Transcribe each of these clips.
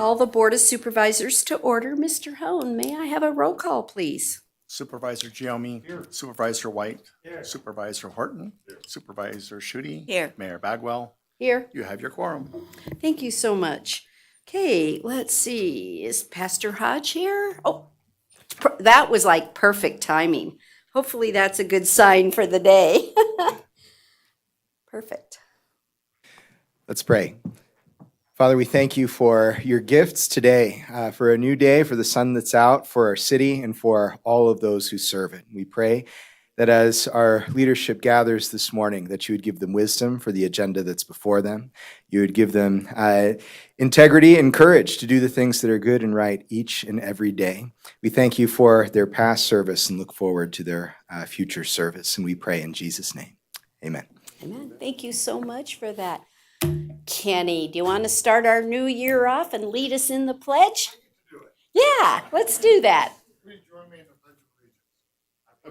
Call the Board of Supervisors to order. Mr. Hone, may I have a roll call, please? Supervisor Giommi. Here. Supervisor White. Here. Supervisor Horton. Here. Supervisor Schutte. Here. Mayor Bagwell. Here. You have your quorum. Thank you so much. Okay, let's see. Is Pastor Hodge here? Oh, that was like perfect timing. Hopefully that's a good sign for the day. Perfect. Let's pray. Father, we thank you for your gifts today, for a new day, for the sun that's out, for our city, and for all of those who serve it. We pray that as our leadership gathers this morning, that you would give them wisdom for the agenda that's before them. You would give them integrity and courage to do the things that are good and right each and every day. We thank you for their past service and look forward to their future service. And we pray in Jesus' name. Amen. Amen. Thank you so much for that. Kenny, do you want to start our new year off and lead us in the pledge? Yeah, let's do that. Please join me in the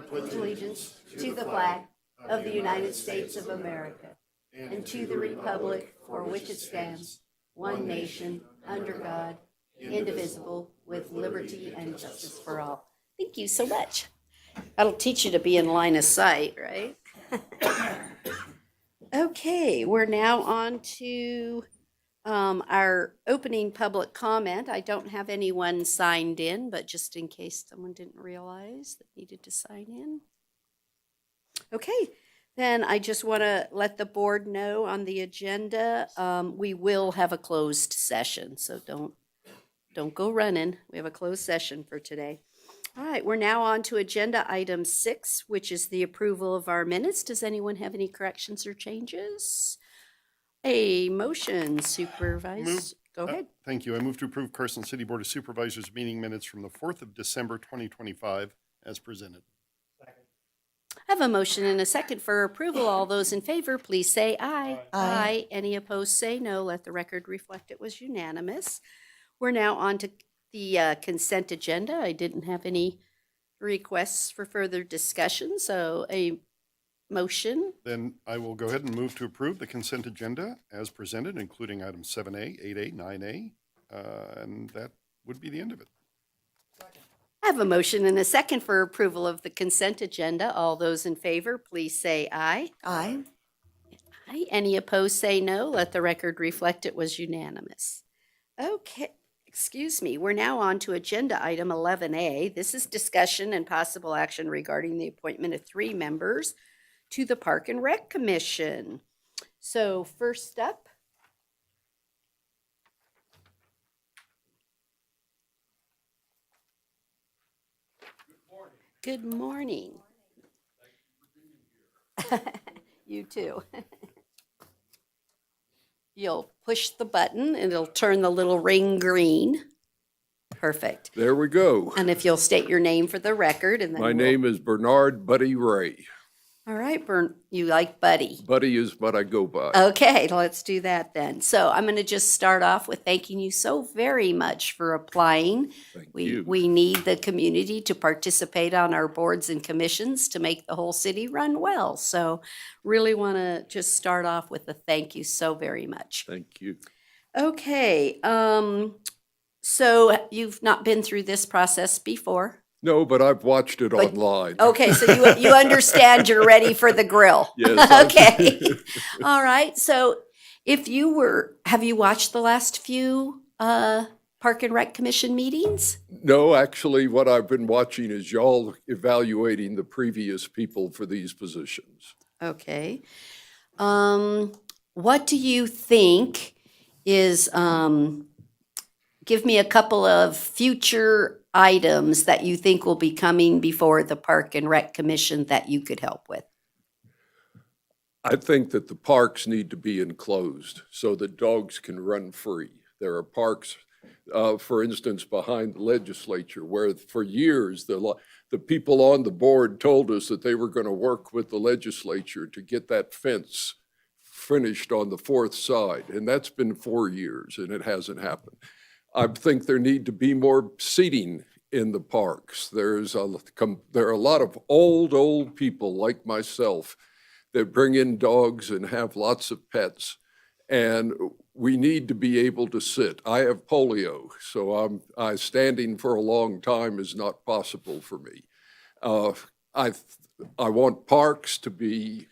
Pledge of Allegiance. I pledge allegiance to the flag of the United States of America and to the republic for which it stands, one nation, under God, indivisible, with liberty and justice for all. Thank you so much. That'll teach you to be in line of sight, right? Okay, we're now on to our opening public comment. I don't have anyone signed in, but just in case someone didn't realize that needed to sign in. Okay, then I just want to let the board know on the agenda, we will have a closed session, so don't go running. We have a closed session for today. All right, we're now on to agenda item 6, which is the approval of our minutes. Does anyone have any corrections or changes? A motion, Supervisor. Go ahead. Thank you. I move to approve Carson City Board of Supervisors meeting minutes from the 4th of December, 2025 as presented. I have a motion and a second for approval. All those in favor, please say aye. Aye. Any opposed, say no. Let the record reflect it was unanimous. We're now on to the consent agenda. I didn't have any requests for further discussion, so a motion. Then I will go ahead and move to approve the consent agenda as presented, including items 7A, 8A, 9A, and that would be the end of it. I have a motion and a second for approval of the consent agenda. All those in favor, please say aye. Aye. Aye. Any opposed, say no. Let the record reflect it was unanimous. Okay. Excuse me, we're now on to agenda item 11A. This is discussion and possible action regarding the appointment of 3 members to the Park and Rec Commission. So first up. Good morning. You too. You'll push the button and it'll turn the little ring green. Perfect. There we go. And if you'll state your name for the record and then My name is Bernard Buddy Ray. All right, you like Buddy. Buddy is what I go by. Okay, let's do that then. So I'm going to just start off with thanking you so very much for applying. Thank We you. need the community to participate on our boards and commissions to make the whole city run well. So really want to just start off with a thank you so very much. Thank you. Okay, so you've not been through this process before? No, but I've watched it But- online. Okay, so you understand you're ready for the grill? Yes, I- Okay, all right, so have you watched the last few Park and Rec Commission meetings? No, actually, what I've been watching is y'all evaluating the previous people for these positions. Okay. What do you think is, give me a couple of future items that you think will be coming before the Park and Rec Commission that you could help with? I think that the parks need to be enclosed so that dogs can run free. There are parks, for instance, behind the legislature where for years the people on the board told us that they were going to work with the legislature to get that fence finished on the 4th side. And that's been 4 years and it hasn't happened. I think there need to be more seating in the parks. There are a lot of old people like myself that bring in dogs and have lots of pets. And we need to be able to sit. I have polio, so standing for a long time is not possible for me. I want parks to be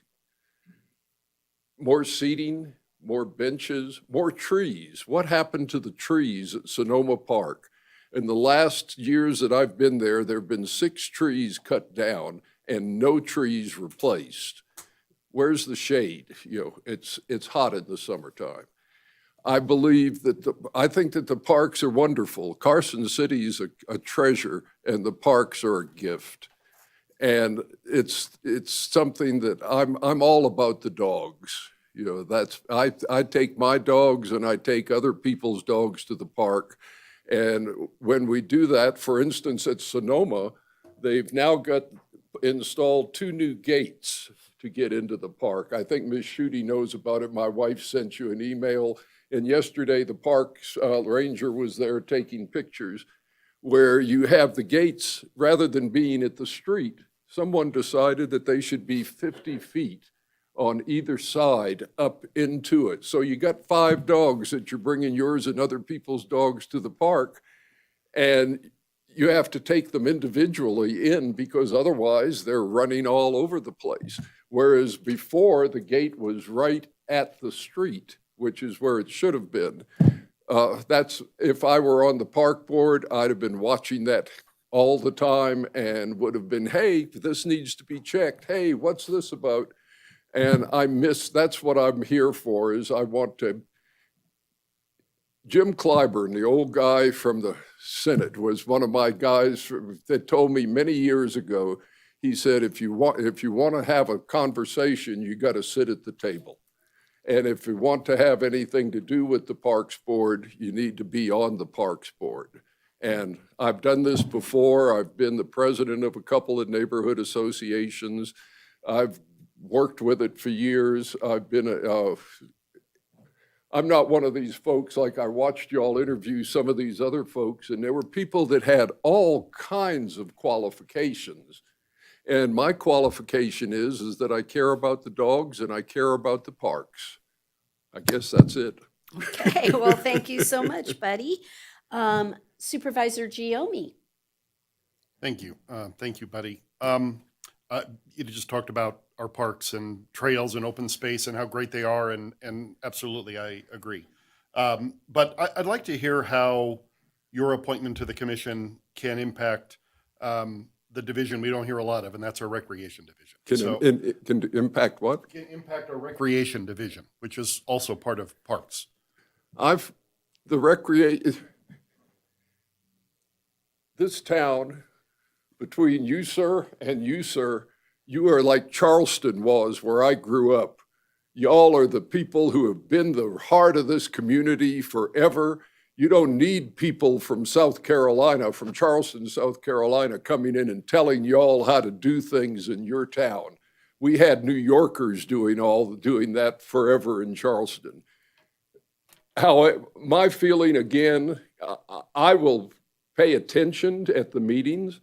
more seating, more benches, more trees. What happened to the trees at Sonoma Park? In the last years that I've been there, there have been 6 trees cut down and no trees replaced. Where's the shade? It's hot in the summertime. I believe that I think that the parks are wonderful. Carson City is a treasure, and the parks are a gift. And it's something that I'm all about the dogs. I take my dogs and I take other people's dogs to the park. And when we do that, for instance, at Sonoma, they've now got installed 2 new gates to get into the park. I think Ms. Schutte knows about it. My wife sent you an email. And yesterday, the parks ranger was there taking pictures where you have the gates, rather than being at the street, someone decided that they should be 50 feet on either side up into it. So you got 5 dogs that you're bringing yours and other people's dogs to the park, and you have to take them individually in because otherwise they're running all over the place. Whereas before, the gate was right at the street, which is where it should have been. If I were on the park board, I'd have been watching that all the time and would have been, hey, this needs to be checked. Hey, what's this about? And that's what I'm here for, is I want to. Jim Clyburn, the old guy from the Senate, was one of my guys that told me many years ago, he said, if you want to have a conversation, you got to sit at the table. And if you want to have anything to do with the Parks Board, you need to be on the Parks Board. And I've done this before. I've been the president of a couple of neighborhood associations. I've worked with it for years. I'm not one of these folks, like I watched y'all interview some of these other folks, and there were people that had all kinds of qualifications. And my qualification is that I care about the dogs and I care about the parks. I guess that's it. Okay, well, thank you so much, buddy. Supervisor Giomi. Thank you. Thank you, buddy. You just talked about our parks and trails and open space and how great they are, and absolutely, I agree. But I'd like to hear how your appointment to the commission can impact the division we don't hear a lot of, and that's our recreation division. Can impact what? Can impact our recreation division, which is also part of parks. This town, between you, sir, and you, sir, you are like Charleston was where I grew up. Y'all are the people who have been the heart of this community forever. You don't need people from South Carolina, from Charleston, South Carolina, coming in and telling y'all how to do things in your town. We had New Yorkers doing that forever in Charleston. My feeling, again, I will pay attention at the meetings.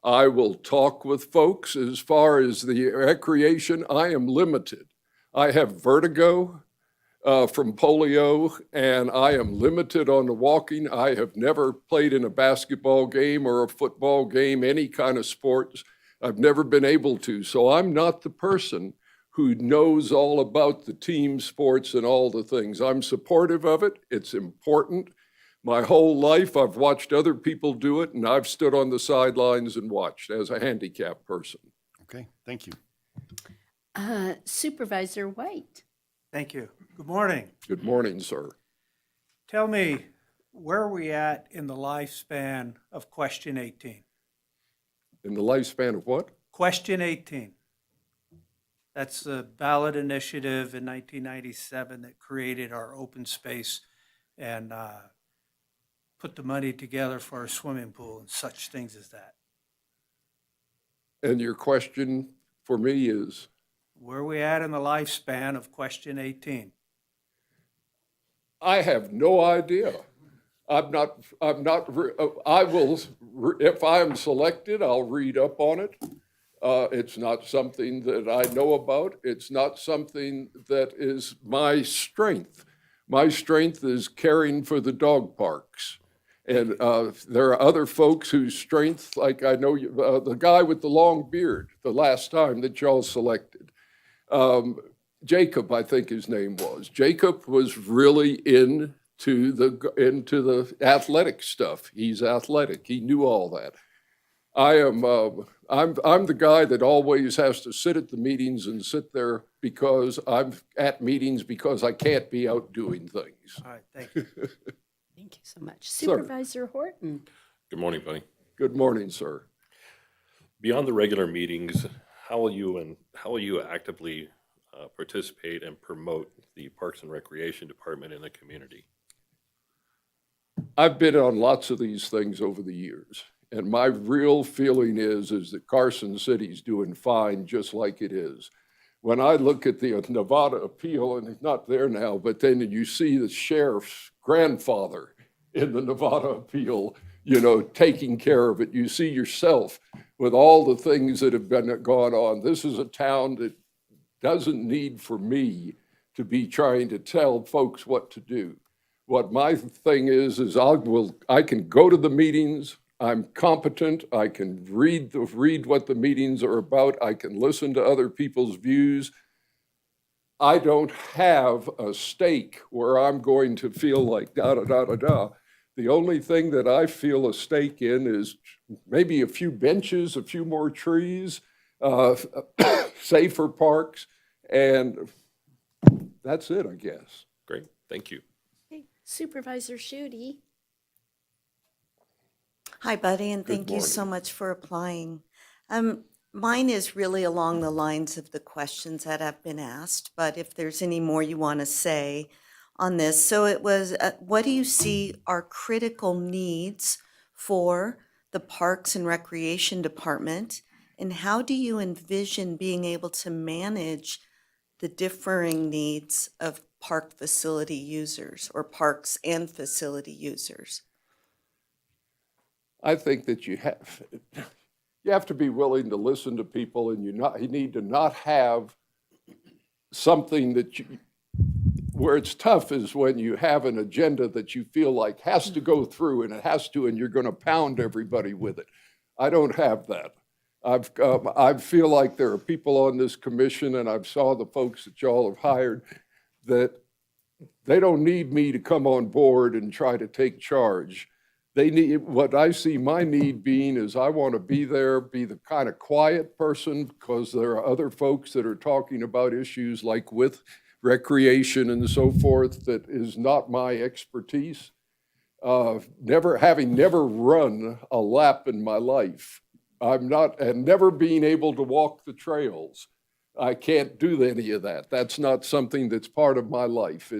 I will talk with folks. As far as the recreation, I am limited. I have vertigo from polio, and I am limited on the walking. I have never played in a basketball game or a football game, any kind of sports. I've never been able to. So I'm not the person who knows all about the team sports and all the things. I'm supportive of it. It's important. My whole life, I've watched other people do it, and I've stood on the sidelines and watched as a handicapped person. Okay, thank you. Supervisor White. Thank you. Good morning. Good morning, sir. Tell me, where are we at in the lifespan of question 18? In the lifespan of what? Question 18. That's the ballot initiative in 1997 that created our open space and put the money together for our swimming pool and such things as that. And your question for me is? Where are we at in the lifespan of question 18? I have no idea. I will, if I am selected, I'll read up on it. It's not something that I know about. It's not something that is my strength. My strength is caring for the dog parks. And there are other folks whose strength, like I know the guy with the long beard, the last time that y'all selected, Jacob, I think his name was. Jacob was really into the athletic stuff. He's athletic. He knew all that. I'm the guy that always has to sit at the meetings and sit there because I'm at meetings because I can't be out doing things. All right, thank you. Thank you so much. Supervisor Horton. Good morning, buddy. Good morning, sir. Beyond the regular meetings, how will you actively participate and promote the Parks and Recreation Department in the community? I've been on lots of these things over the years, and my real feeling is that Carson City's doing fine just like it is. When I look at the Nevada appeal, and it's not there now, but then you see the sheriff's grandfather in the Nevada appeal, taking care of it. You see yourself with all the things that have been going on. This is a town that doesn't need for me to be trying to tell folks what to do. What my thing is I can go to the meetings. I'm competent. I can read what the meetings are about. I can listen to other people's views. I don't have a stake where I'm going to feel like da-da-da-da-da. The only thing that I feel a stake in is maybe a few benches, a few more trees, safer parks, and that's it, I guess. Great, thank you. Okay. Supervisor Schutte. Hi, Buddy, and thank you so much for applying. Mine is really along the lines of the questions that have been asked, but if there's any more you want to say on this. So it was, what do you see are critical needs for the Parks and Recreation Department? And how do you envision being able to manage the differing needs of park facility users or parks and facility users? I think that you have to be willing to listen to people, and you need to not have something where it's tough is when you have an agenda that you feel like has to go through, and and you're going to pound everybody with it. I don't have that. I feel like there are people on this commission, and I've saw the folks that y'all have hired, that they don't need me to come on board and try to take charge. What I see my need being is I want to be there, be the kind of quiet person, because there are other folks that are talking about issues like with recreation and so forth that is not my expertise. Having never run a lap in my life, and never being able to walk the trails. I can't do any of that. That's not something that's part of my life.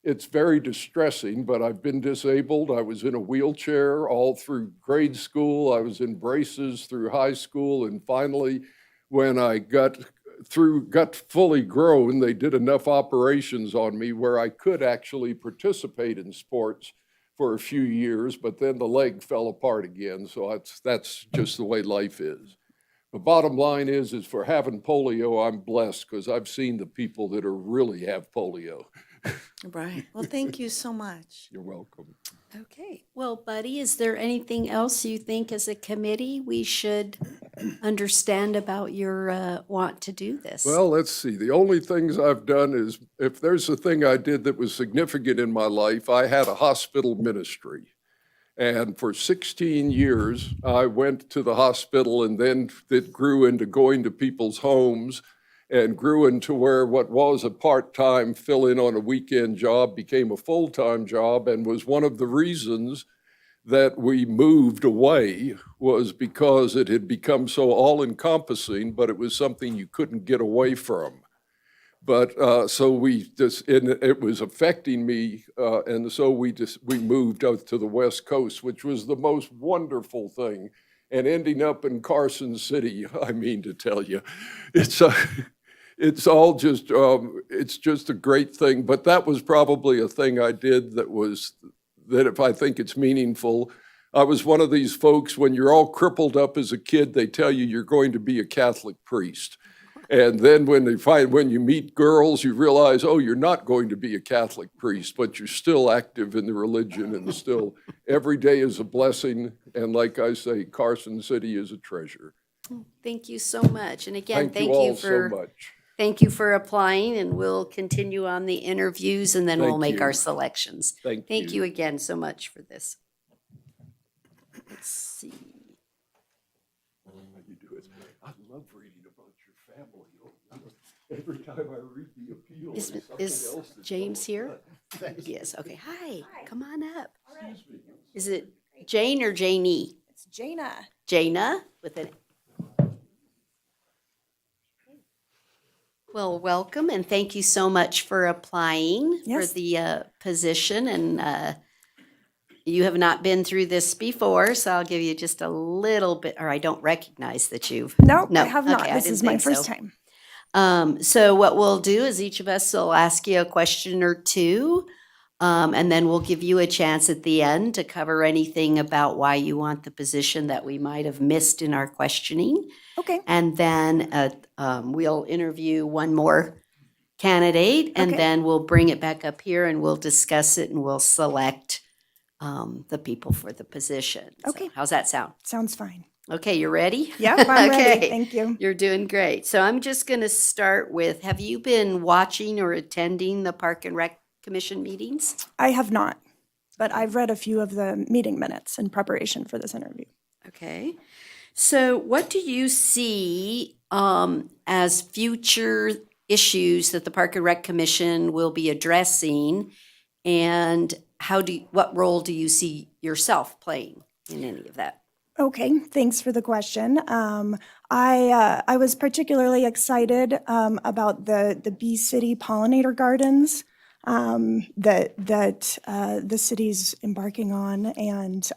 It's very distressing, but I've been disabled. I was in a wheelchair all through grade school. I was in braces through high school. And finally, when I got fully grown, they did enough operations on me where I could actually participate in sports for a few years, but then the leg fell apart again. So that's just the way life is. The bottom line is for having polio, I'm blessed because I've seen the people that really have polio. Right. Well, thank you so much. You're welcome. Okay. Well, Buddy, is there anything else you think as a committee we should understand about your want to do this? Well, let's see. The only things I've done is, if there's a thing I did that was significant in my life, I had a hospital ministry. And for 16 years, I went to the hospital, and then it grew into going to people's homes and grew into where what was a part-time fill-in on a weekend job became a full-time job, and was one of the reasons that we moved away was because it had become so all-encompassing, but it was something you couldn't get away from. But it was affecting me, and so we moved out to the West Coast, which was the most wonderful thing. And ending up in Carson City, I mean to tell you, it's just a great thing. But that was probably a thing I did that if I think it's meaningful. I was one of these folks, when you're all crippled up as a kid, they tell you you're going to be a Catholic priest. And then when you meet girls, you realize, oh, you're not going to be a Catholic priest, but you're still active in the religion, and still every day is a blessing. And like I say, Carson City is a treasure. Thank you so much. And again, Thank you all so for much. thank you for applying, and we'll continue on the interviews, and then we'll Thank make our you. selections. Thank Thank you. you again so much for this. Let's see. You do it. I love reading about your family. Every time I read the appeal, Is, there's something is else that's James here? Yes, okay. Hi, come on up. Excuse me. Is it Jane or Janie? It's Jaina. Jaina with an. Well, welcome and thank you so much for applying for Yes. the position. And you have not been through this before, so I'll give you just a little bit, or I don't recognize that you've. No, No, I have not. okay, I This didn't is my think first so. time. So what we'll do is each of us will ask you a question or two, and then we'll give you a chance at the end to cover anything about why you want the position that we might have missed in our questioning. Okay. And then we'll interview one more candidate, and Okay. then we'll bring it back up here and we'll discuss it and we'll select the people for the position. So Okay. how's that sound? Sounds fine. Okay, you ready? Yeah, I'm ready. Okay. Thank you. You're doing great. So I'm just going to start with, have you been watching or attending the Park and Rec Commission meetings? I have not, but I've read a few of the meeting minutes in preparation for this interview. Okay. So what do you see as future issues that the Park and Rec Commission will be addressing? And what role do you see yourself playing in any of that? Okay, thanks for the question. I was particularly excited about the Bee City pollinator gardens that the city's embarking on, and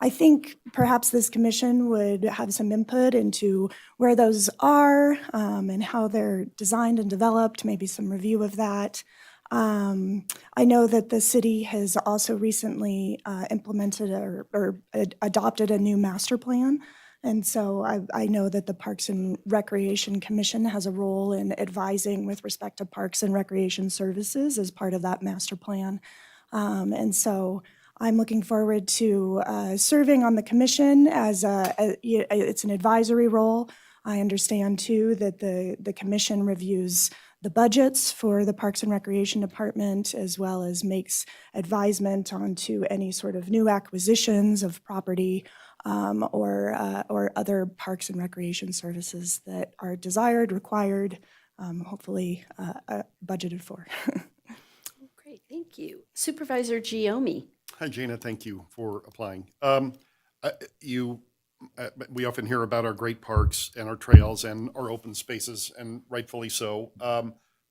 I think perhaps this commission would have some input into where those are and how they're designed and developed. Maybe some review of that. I know that the city has also recently implemented or adopted a new master plan. And so I know that the Parks and Recreation Commission has a role in advising with respect to parks and recreation services as part of that master plan. And so I'm looking forward to serving on the commission as it's an advisory role. I understand too that the commission reviews the budgets for the Parks and Recreation Department, as well as makes advisement onto any sort of new acquisitions of property or other parks and recreation services that are desired, required, hopefully budgeted for. Great, thank you. Supervisor Giomi. Hi, Jana. Thank you for applying. We often hear about our great parks and our trails and our open spaces, and rightfully so.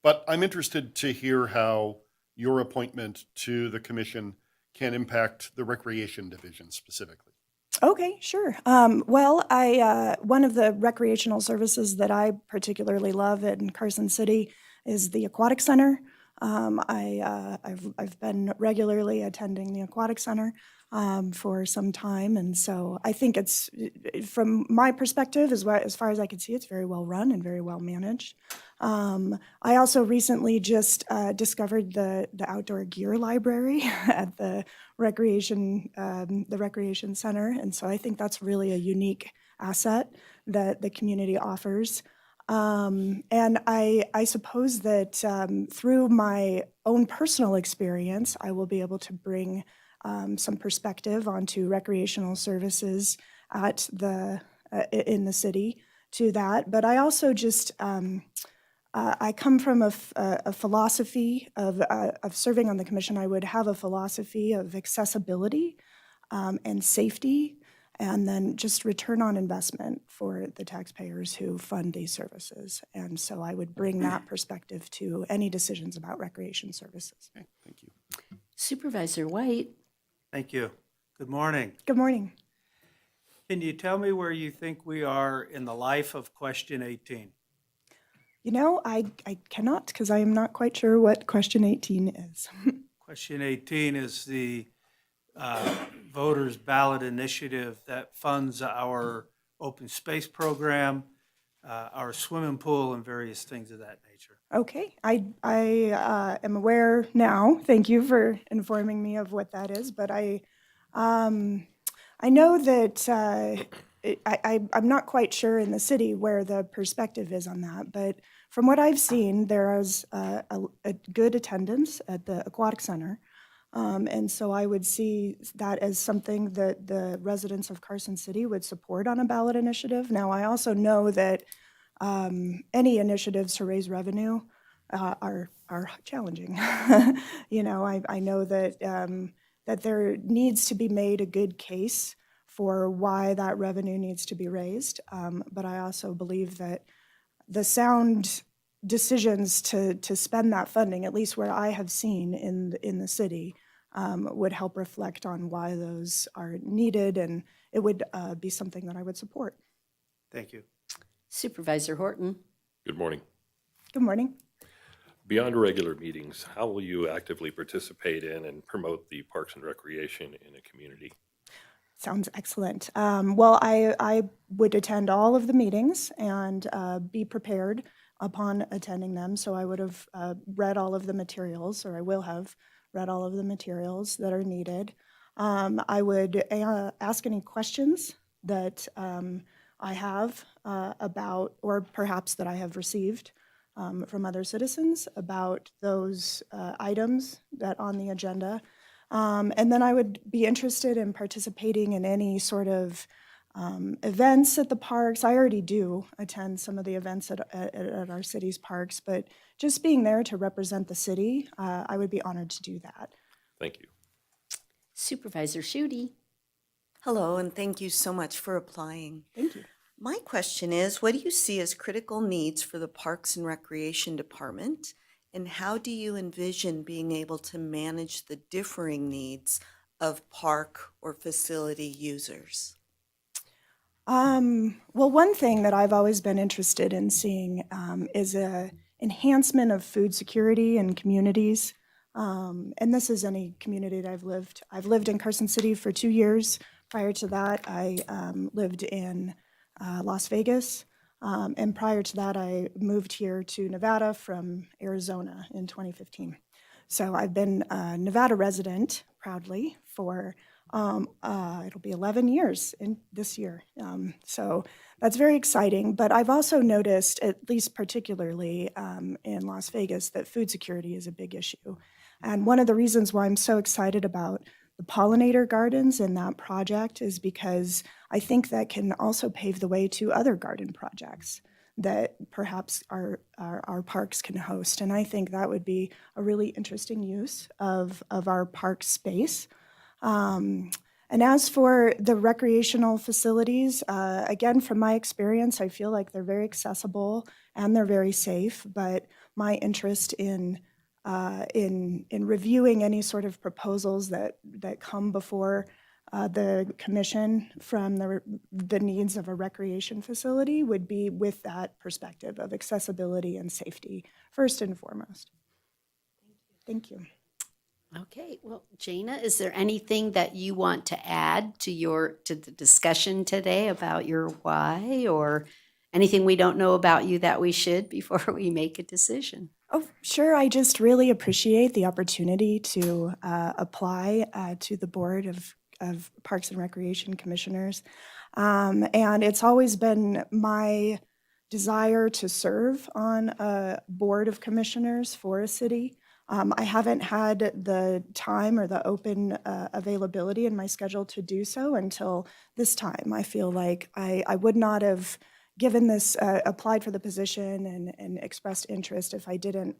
But I'm interested to hear how your appointment to the commission can impact the recreation division specifically. Okay, sure. Well, one of the recreational services that I particularly love in Carson City is the Aquatic Center. I've been regularly attending the Aquatic Center for some time, and so I think it's, from my perspective, as far as I can see, it's very well run and very well managed. I also recently just discovered the outdoor gear library at the recreation center, and so I think that's really a unique asset that the community offers. And I suppose that through my own personal experience, I will be able to bring some perspective onto recreational services at in the city to that. But I also just I come from a philosophy of serving on the commission. I would have a philosophy of accessibility and safety, and then just return on investment for the taxpayers who fund these services. And so I would bring that perspective to any decisions about recreation services. Okay, thank you. Supervisor White. Thank you. Good morning. Good morning. Can you tell me where you think we are in the life of question 18? You know, I cannot, because I am not quite sure what question 18 is. Question 18 is the voters ballot initiative that funds our open space program, our swimming pool and various things of that nature. Okay, I am aware now. Thank you for informing me of what that is. But I know that I'm not quite sure in the city where the perspective is on that. But from what I've seen, there is a good attendance at the Aquatic Center. And so I would see that as something that the residents of Carson City would support on a ballot initiative. Now, I also know that any initiatives to raise revenue are challenging. I know that that there needs to be made a good case for why that revenue needs to be raised. But I also believe that the sound decisions to spend that funding, at least where I have seen in the city, would help reflect on why those are needed, and it would be something that I would support. Thank you. Supervisor Horton. Good morning. Good morning. Beyond regular meetings, how will you actively participate in and promote the Parks and Recreation in a community? Sounds excellent. Well, I would attend all of the meetings and be prepared upon attending them. So I would have read all of the materials, or I will have read all of the materials that are needed. I would ask any questions that I have about, or perhaps that I have received from other citizens about those items that on the agenda. And then I would be interested in participating in any sort of events at the parks. I already do attend some of the events at our city's parks, but just being there to represent the city, I would be honored to do that. Thank you. Supervisor Shooty. Hello, and thank you so much for applying. Thank you. My question is, what do you see as critical needs for the Parks and Recreation Department? And how do you envision being able to manage the differing needs of park or facility users? Well, one thing that I've always been interested in seeing is a enhancement of food security in communities. And this is any community that I've lived. I've lived in Carson City for 2 years. Prior to that, I lived in Las Vegas. And prior to that, I moved here to Nevada from Arizona in 2015. So I've been a Nevada resident proudly for it'll be 11 years in this year. So that's very exciting. But I've also noticed, at least particularly in Las Vegas, that food security is a big issue. And one of the reasons why I'm so excited about the pollinator gardens in that project is because I think that can also pave the way to other garden projects that perhaps our parks can host. And I think that would be a really interesting use of our park space. And as for the recreational facilities, again, from my experience, I feel like they're very accessible and they're very safe. But my interest in reviewing any sort of proposals that come before the commission from the needs of a recreation facility would be with that perspective of accessibility and safety first and foremost. Thank you. Okay, well, Jana, is there anything that you want to add to the discussion today about your why, or anything we don't know about you that we should before we make a decision? Oh, sure. I just really appreciate the opportunity to apply to the Board of Parks and Recreation Commissioners. And it's always been my desire to serve on a Board of Commissioners for a city. I haven't had the time or the open availability in my schedule to do so until this time. I feel like I would not have given this, applied for the position and expressed interest if I didn't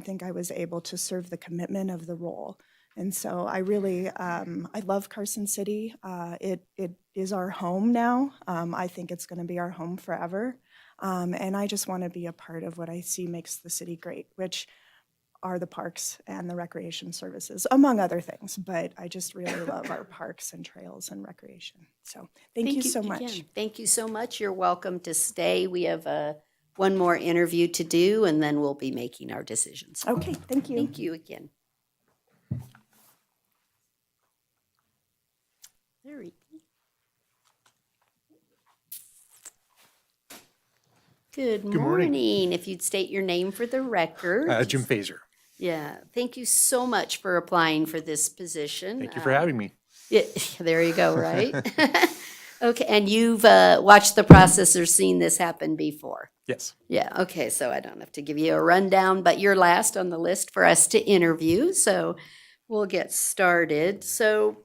think I was able to serve the commitment of the role. And so I really, I love Carson City. It is our home now. I think it's going to be our home forever. And I just want to be a part of what I see makes the city great, which are the parks and the recreation services, among other things. But I just really love our parks and trails and recreation. So thank you so much. Again. Thank you so much. You're welcome to stay. We have one more interview to do, and then we'll be making our decisions. Okay, thank you. Thank you again. There we go. Good morning. If you'd state your name for the record. Jim Fazer. Yeah, thank you so much for applying for this position. Thank you for having me. Yeah, there you go, right? Okay, and you've watched the process or seen this happen before? Yes. Yeah, okay, so I don't have to give you a rundown, but you're last on the list for us to interview, so we'll get started. So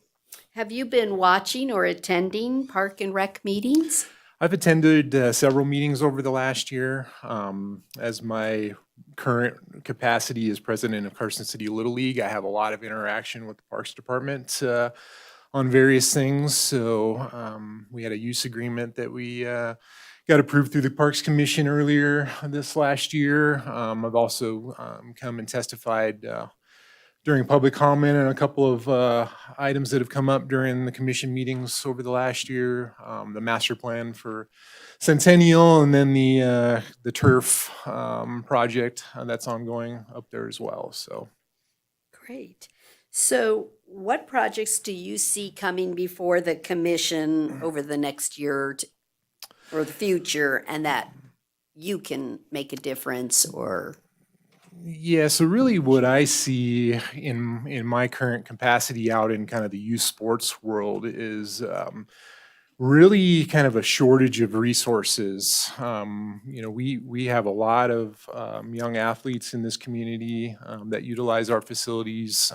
have you been watching or attending Park and Rec meetings? I've attended several meetings over the last year. As my current capacity as president of Carson City Little League, I have a lot of interaction with the Parks Department on various things. So we had a use agreement that we got approved through the Parks Commission earlier this last year. I've also come and testified during public comment on a couple of items that have come up during the commission meetings over the last year, the master plan for Centennial, and then the turf project that's ongoing up there as well. So, Great. So what projects do you see coming before the commission over the next year or the future, and that you can make a difference or? yeah, so really what I see in my current capacity out in kind of the youth sports world is really kind of a shortage of resources. We have a lot of young athletes in this community that utilize our facilities.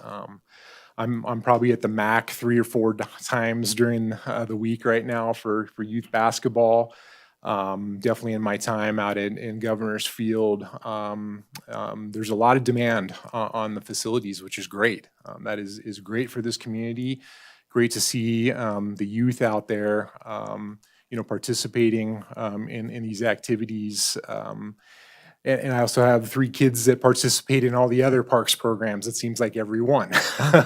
I'm probably at the MAC 3 or 4 times during the week right now for youth basketball. Definitely in my time out in Governor's Field, there's a lot of demand on the facilities, which is great. That is great for this community. Great to see the youth out there, participating in these activities. And I also have 3 kids that participate in all the other parks programs. It seems like every one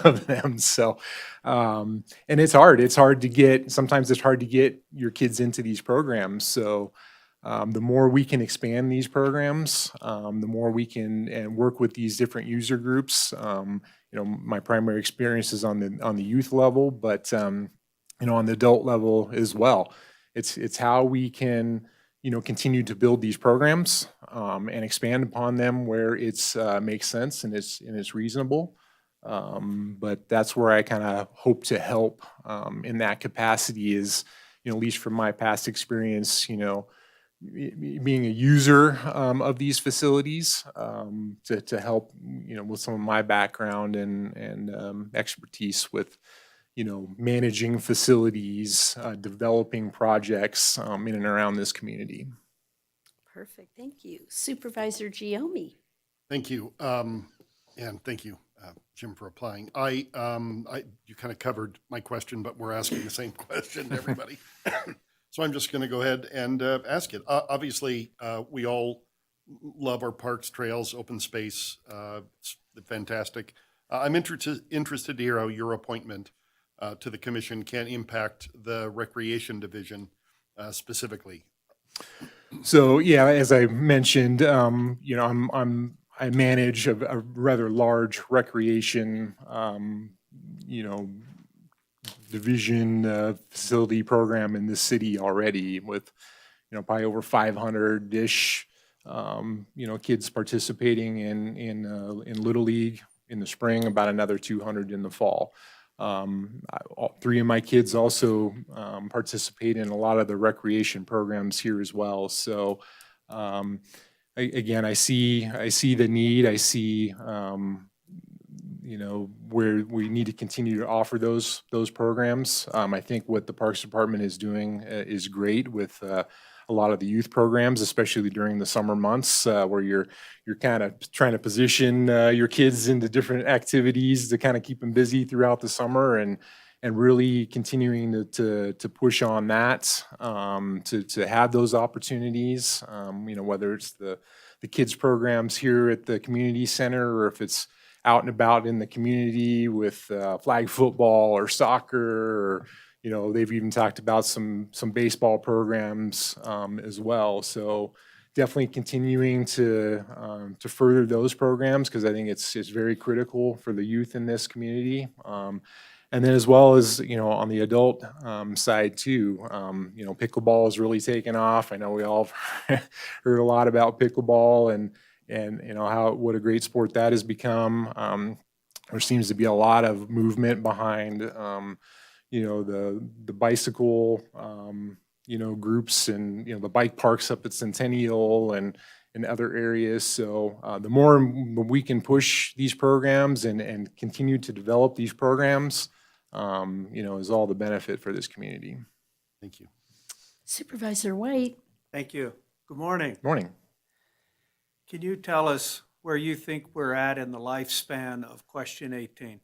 of them. So, and it's hard. Sometimes it's hard to get your kids into these programs. So the more we can expand these programs, the more we can and work with these different user groups. My primary experience is on the youth level, but on the adult level as well. It's how we can continue to build these programs and expand upon them where it's makes sense and it's reasonable. But that's where I kind of hope to help in that capacity is, at least from my past experience, being a user of these facilities to help, with some of my background and expertise with, managing facilities, developing projects in and around this community. Perfect, thank you. Supervisor Giomi. Thank you. And thank you, Jim, for applying. You kind of covered my question, but we're asking the same question to everybody. So I'm just going to go ahead and ask it. Obviously, we all love our parks, trails, open space. It's fantastic. I'm interested to hear how your appointment to the commission can impact the recreation division specifically. So yeah, as I mentioned, I manage a rather large recreation, division facility program in this city already with, probably over 500-ish, kids participating in Little League in the spring, about another 200 in the fall. 3 of my kids also participate in a lot of the recreation programs here as well. So again, I see the need. I see where we need to continue to offer those programs. I think what the Parks Department is doing is great with a lot of the youth programs, especially during the summer months, where you're kind of trying to position your kids into different activities to kind of keep them busy throughout the summer, and really continuing to push on that, to have those opportunities, whether it's the kids programs here at the community center, or if it's out and about in the community with flag football or soccer, or they've even talked about some baseball programs as well. So definitely continuing to further those programs, because I think it's very critical for the youth in this community. And then as well as, on the adult side too, pickleball is really taken off. I know we all heard a lot about pickleball and what a great sport that has become. There seems to be a lot of movement behind, the bicycle, groups and, the bike parks up at Centennial and in other areas. So the more we can push these programs and continue to develop these programs, is all the benefit for this community. Thank you. Supervisor White. Thank you. Good morning. Morning. Can you tell us where you think we're at in the lifespan of question 18?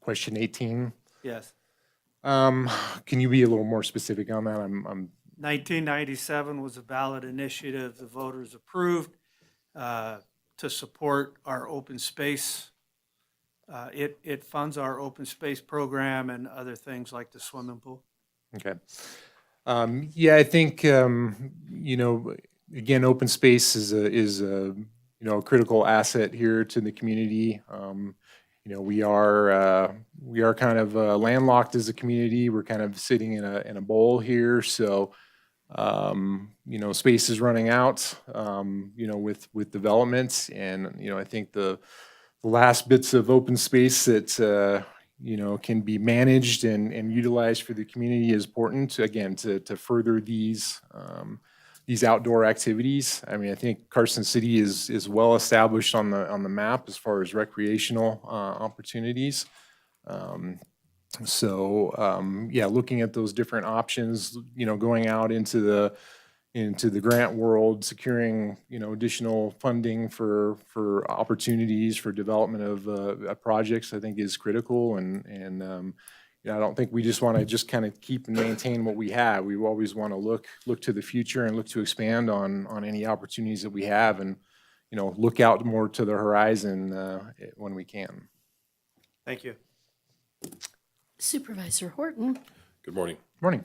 Question 18. Yes. Can you be a little more specific on that? I'm 1997 was a ballot initiative the voters approved to support our open space. It funds our open space program and other things like the swimming pool. Okay. Yeah, I think, again, open space is a critical asset here to the community. We are kind of landlocked as a community. We're kind of sitting in a bowl here. So, space is running out, with development. And, I think the last bits of open space that, can be managed and utilized for the community is important, again, to further these outdoor activities. I mean, I think Carson City is well established on the map as far as recreational opportunities. Looking at those different options, going out into the grant world, securing, additional funding for opportunities for development of projects, I think is critical. And I don't think we just want to just kind of keep and maintain what we have. We always want to look to the future and look to expand on any opportunities that we have and, look out more to the horizon when we can. Thank you. Supervisor Horton. Good morning. Morning.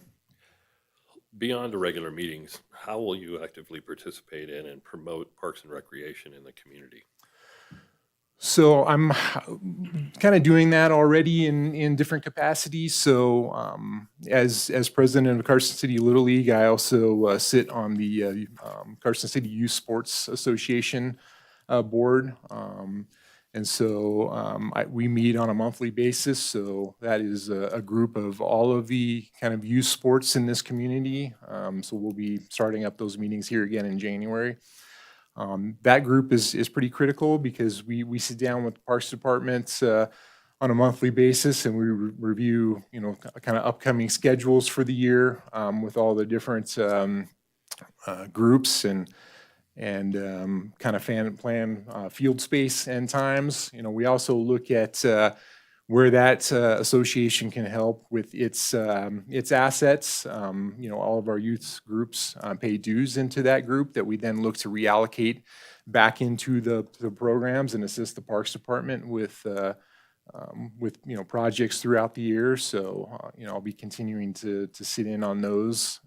Beyond the regular meetings, how will you actively participate in and promote parks and recreation in the community? So I'm kind of doing that already in different capacities. So as president of Carson City Little League, I also sit on the Carson City Youth Sports Association board. We meet on a monthly basis. So that is a group of all of the kind of youth sports in this community. So we'll be starting up those meetings here again in January. That group is pretty critical because we sit down with the Parks Department on a monthly basis and we review, kind of upcoming schedules for the year with all the different groups and kind of plan field space and times. We also look at where that association can help with its assets. All of our youth groups pay dues into that group that we then look to reallocate back into the programs and assist the Parks Department with projects throughout the year. So, I'll be continuing to sit in on those.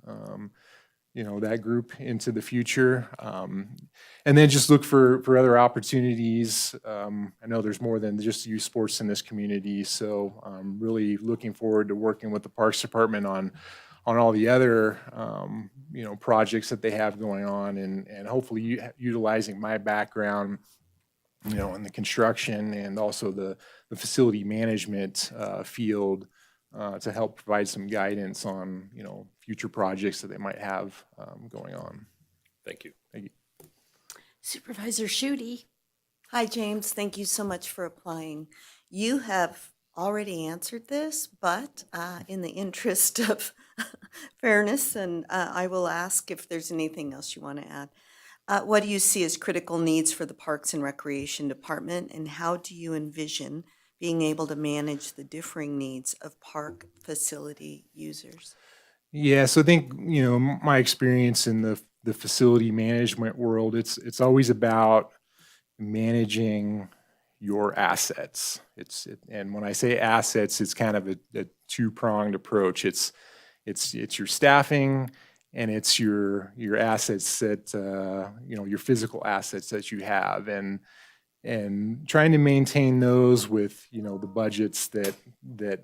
That group into the future. And then just look for other opportunities. I know there's more than just youth sports in this community. So I'm really looking forward to working with the Parks Department on all the other, projects that they have going on and hopefully utilizing my background, in the construction and also the facility management field to help provide some guidance on, future projects that they might have going on. Thank you. Thank you. Supervisor Schutte. Hi, James. Thank you so much for applying. You have already answered this, but in the interest of fairness, and I will ask if there's anything else you want to add. What do you see as critical needs for the Parks and Recreation Department, and how do you envision being able to manage the differing needs of park facility users? Yeah, so I think, my experience in the facility management world, it's always about managing your assets. And when I say assets, it's kind of a two-pronged approach. It's your staffing and it's your assets that, your physical assets that you have. And and trying to maintain those with, you know, the budgets that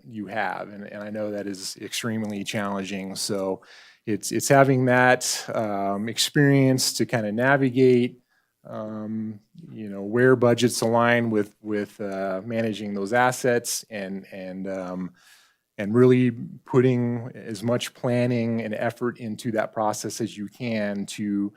you have. And I know that is extremely challenging. So it's having that experience to kind of navigate, you know, where budgets align with managing those assets and really putting as much planning and effort into that process as you can to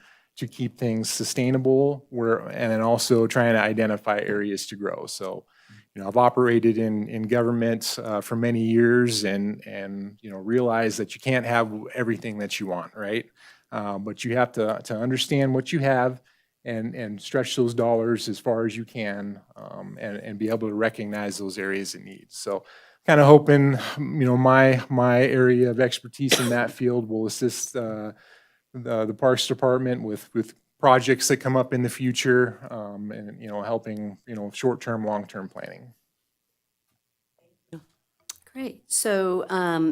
keep things sustainable, and then also trying to identify areas to grow. So, you know, I've operated in government for many years, and you know, realize that you can't have everything that you want, right? But you have to understand what you have and stretch those dollars as far as you can, and be able to recognize those areas of need. So kind of hoping, you know, my area of expertise in that field will assist the Parks Department with projects that come up in the future, and, you know, helping, you know, short-term, long-term planning. Great. So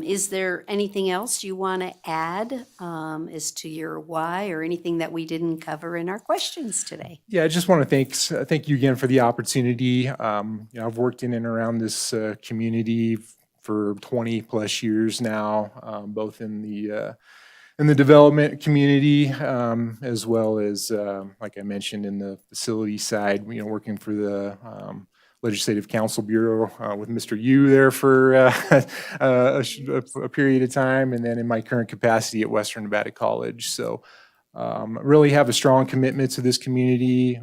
is there anything else you want to add as to your why or anything that we didn't cover in our questions today? Yeah, I just want to thank you again for the opportunity. You know, I've worked in and around this community for 20 plus years now, both in the development community, as well as, like I mentioned, in the facility side, you know, working for the Legislative Council Bureau with Mr. Yu there for a period of time, and then in my current capacity at Western Nevada College. So really have a strong commitment to this community.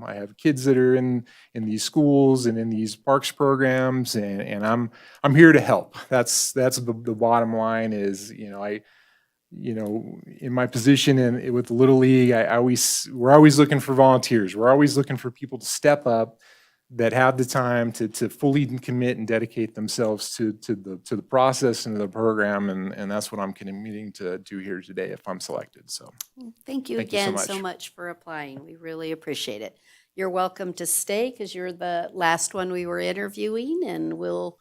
I have kids that are in these schools and in these parks programs, and I'm here to help. That's the bottom line is, you know, in my position and with the Little League, we're always looking for volunteers. We're always looking for people to step up that have the time to fully commit and dedicate themselves to the process and to the program, and that's what I'm committing to do here today if I'm selected. So Thank you Thank you so again so much. much for applying. We really appreciate it. You're welcome to stay because you're the last one we were interviewing, and we'll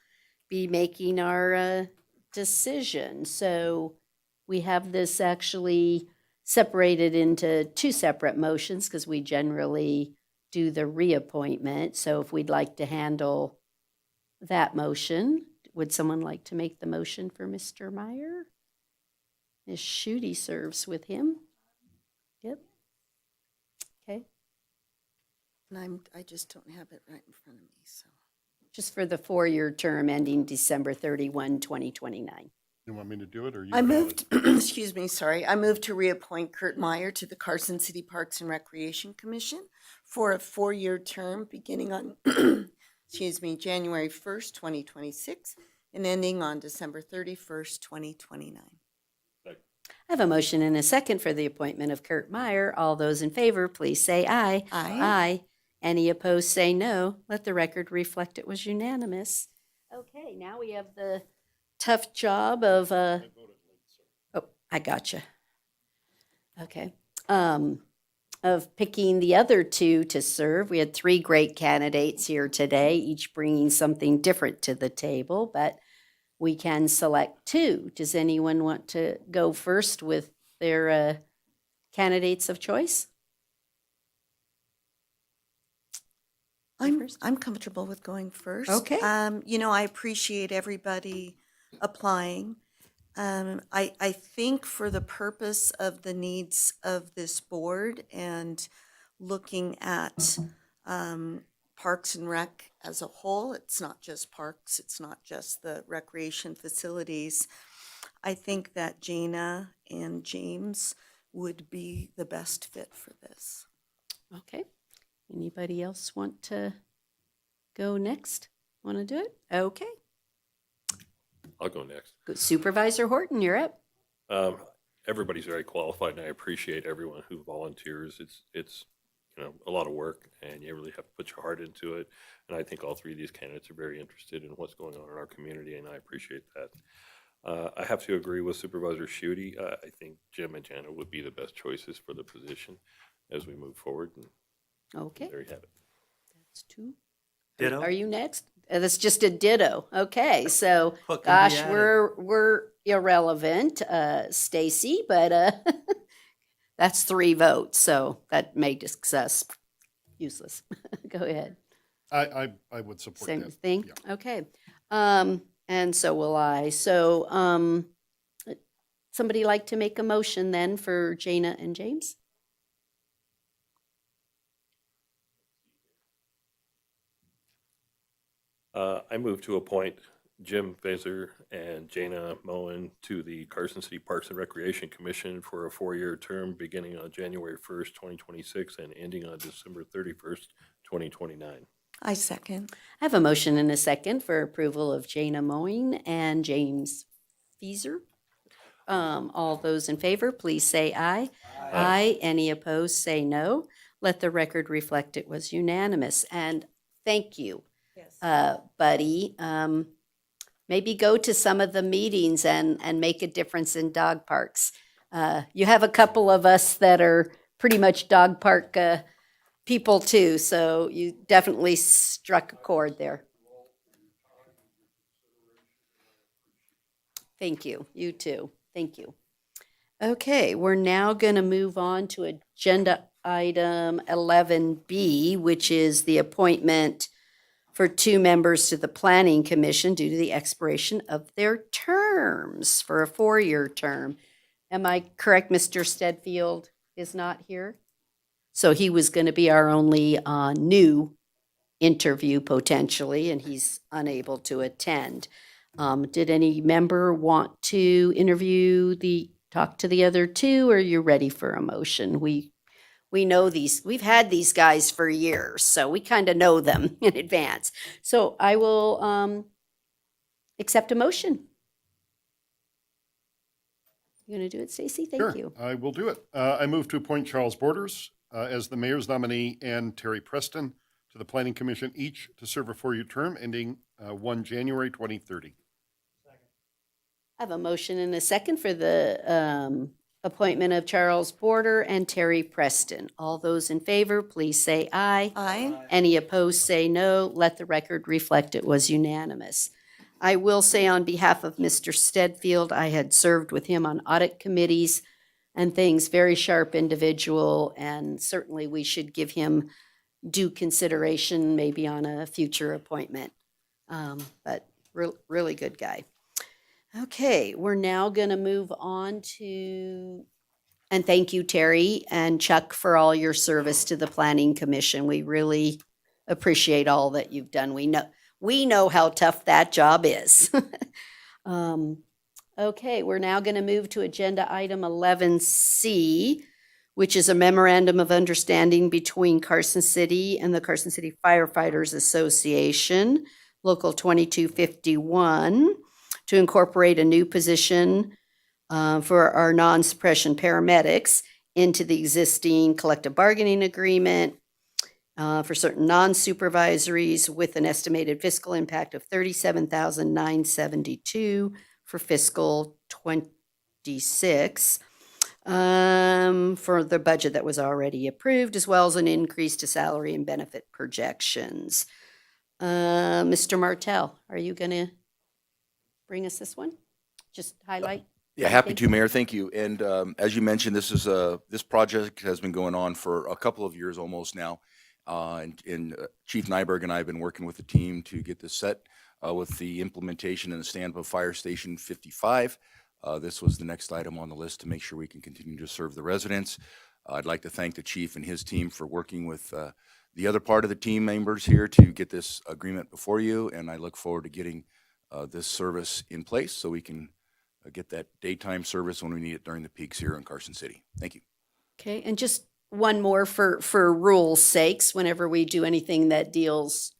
be making our decision. So we have this actually separated into two separate motions because we generally do the reappointment. So if we'd like to handle that motion, would someone like to make the motion for Mr. Meyer? Ms. Schutte serves with him. Yep. Okay, And I just don't have it right in front of me, so. just for the 4-year term ending December 31, 2029. You want me to do it, or you? I got it? moved, excuse me, sorry. I moved to reappoint Kurt Meyer to the Carson City Parks and Recreation Commission for a 4-year term beginning on, excuse me, January 1st, 2026, and ending on December 31st, 2029. I have a motion and a second for the appointment of Kurt Meyer. All those in favor, please say aye. Aye. Aye. Any opposed, say no. Let the record reflect it was unanimous. Okay, now we have the tough job of, oh, I gotcha. Okay. Of picking the other two to serve. We had 3 great candidates here today, each bringing something different to the table, but we can select 2. Does anyone want to go first with their candidates of choice? I'm comfortable with going first. Okay. You know, I appreciate everybody applying. I think for the purpose of the needs of this board and looking at Parks and Rec as a whole, it's not just parks, it's not just the recreation facilities. I think that Jana and James would be the best fit for this. Okay. Anybody else want to go next? Want to do it? Okay. I'll go next. Good. Supervisor Horton, you're up. Everybody's very qualified, and I appreciate everyone who volunteers. It's a lot of work, and you really have to put your heart into it. And I think all 3 of these candidates are very interested in what's going on in our community, and I appreciate that. I have to agree with Supervisor Schutte. I think Jim and Jana would be the best choices for the position as we move forward. And Okay. there you have it. That's 2. Ditto. Are you next? That's just a ditto. Okay, so What can be gosh, added? we're irrelevant, Stacy, but that's 3 votes, so that makes us useless. Go ahead. I would support Same that. thing? Yeah. Okay. And so will I. So, somebody like to make a motion then for Jana and James? I move to appoint Jim Fazer and Jana Moen to the Carson City Parks and Recreation Commission for a 4-year term beginning on January 1st, 2026 and ending on December 31st, 2029. I second. I have a motion and a second for approval of Jana Moen and James Feaser. All those in favor, please say aye. Aye. Any opposed, say no. Let the record reflect it was unanimous. And thank you, Buddy. Maybe go to some of the meetings and make a difference in dog parks. You have a couple of us that are pretty much dog park people too, so you definitely struck a chord there. Thank you. You too. Thank you. Okay, we're now going to move on to agenda item 11B, which is the appointment for 2 members to the Planning Commission due to the expiration of their terms for a 4-year term. Am I correct, Mr. Stedfield is not here? So he was going to be our only new interview potentially, and he's unable to attend. Did any member want to talk to the other 2, or are you ready for a motion? We know we've had these guys for years, so we kind of know them in advance. So I will accept a motion. You gonna do it, Stacy? Thank Sure, you. I will do it. I move to appoint Charles Borders as the mayor's nominee and Terry Preston to the Planning Commission, each to serve a 4-year term ending 1 January 2030. I have a motion and a second for the appointment of Charles Border and Terry Preston. All those in favor, please say aye. Aye. Any opposed, say no. Let the record reflect it was unanimous. I will say on behalf of Mr. Stedfield, I had served with him on audit committees and things, very sharp individual, and certainly we should give him due consideration maybe on a future appointment. But really good guy. Okay, we're now going to move on to, and thank you, Terry and Chuck, for all your service to the Planning Commission. We really appreciate all that you've done. We know how tough that job is. Okay, we're now going to move to agenda item 11C, which is a memorandum of understanding between Carson City and the Carson City Firefighters Association, Local 2251, to incorporate a new position for our non-suppression paramedics into the existing collective bargaining agreement for certain non-supervisories with an estimated fiscal impact of $37,972 for fiscal 26 for the budget that was already approved, as well as an increase to salary and benefit projections. Mr. Martell, are you going to bring us this one? Just highlight. Yeah, happy to, Mayor. Thank you. And as you mentioned, this project has been going on for a couple of years almost now. And Chief Nyberg and I have been working with the team to get this set with the implementation and the stand-up of Fire Station 55. This was the next item on the list to make sure we can continue to serve the residents. I'd like to thank the chief and his team for working with the other part of the team members here to get this agreement before you. And I look forward to getting this service in place so we can get that daytime service when we need it during the peaks here in Carson City. Thank you. Okay, and just one more for rules' sakes, whenever we do anything that deals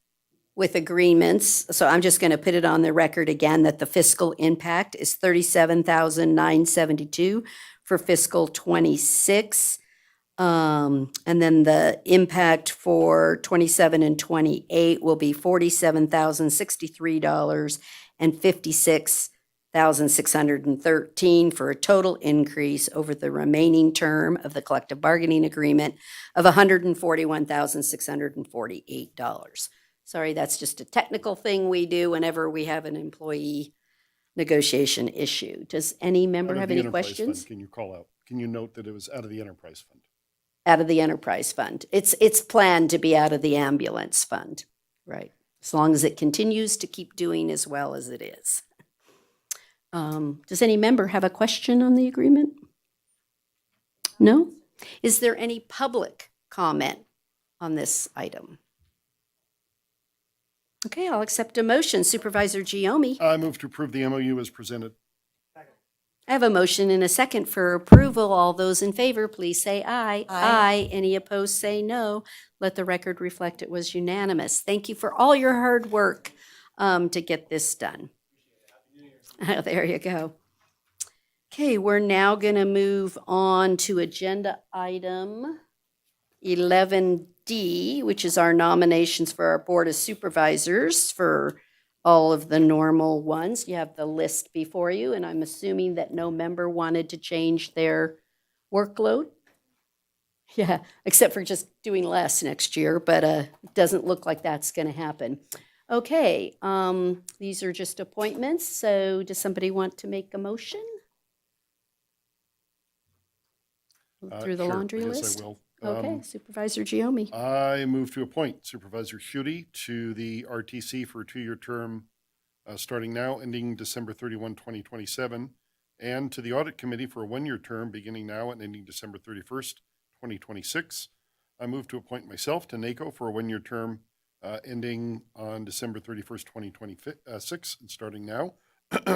with agreements. So I'm just going to put it on the record again that the fiscal impact is $37,972 for fiscal 26. And then the impact for 27 and 28 will be $47,063 and $56,613 for a total increase over the remaining term of the collective bargaining agreement of $141,648. Sorry, that's just a technical thing we do whenever we have an employee negotiation issue. Does any member Out of have the any enterprise questions? fund, can you note that it was out of the enterprise fund? out of the enterprise fund. It's planned to be out of the ambulance fund, right? As long as it continues to keep doing as well as it is. Does any member have a question on the agreement? No? Is there any public comment on this item? Okay, I'll accept a motion. Supervisor Giomi. I move to approve the MOU as presented. I have a motion and a second for approval. All those in favor, please say aye. Aye. Any opposed, say no. Let the record reflect it was unanimous. Thank you for all your hard work to get this done. Oh, there you go. Okay, we're now going to move on to agenda item 11D, which is our nominations for our Board of Supervisors for all of the normal ones. You have the list before you, and I'm assuming that no member wanted to change their workload. Yeah, except for just doing less next year, but it doesn't look like that's going to happen. Okay, these are just appointments, so does somebody want to make a motion? Through the Sure, laundry I guess list? I will. Okay, Supervisor Giomi. I move to appoint Supervisor Hudy to the RTC for a 2-year term starting now, ending December 31, 2027, and to the Audit Committee for a 1-year term beginning now and ending December 31st, 2026. I move to appoint myself to NACO for a 1-year term ending on December 31st, 2026, and starting now.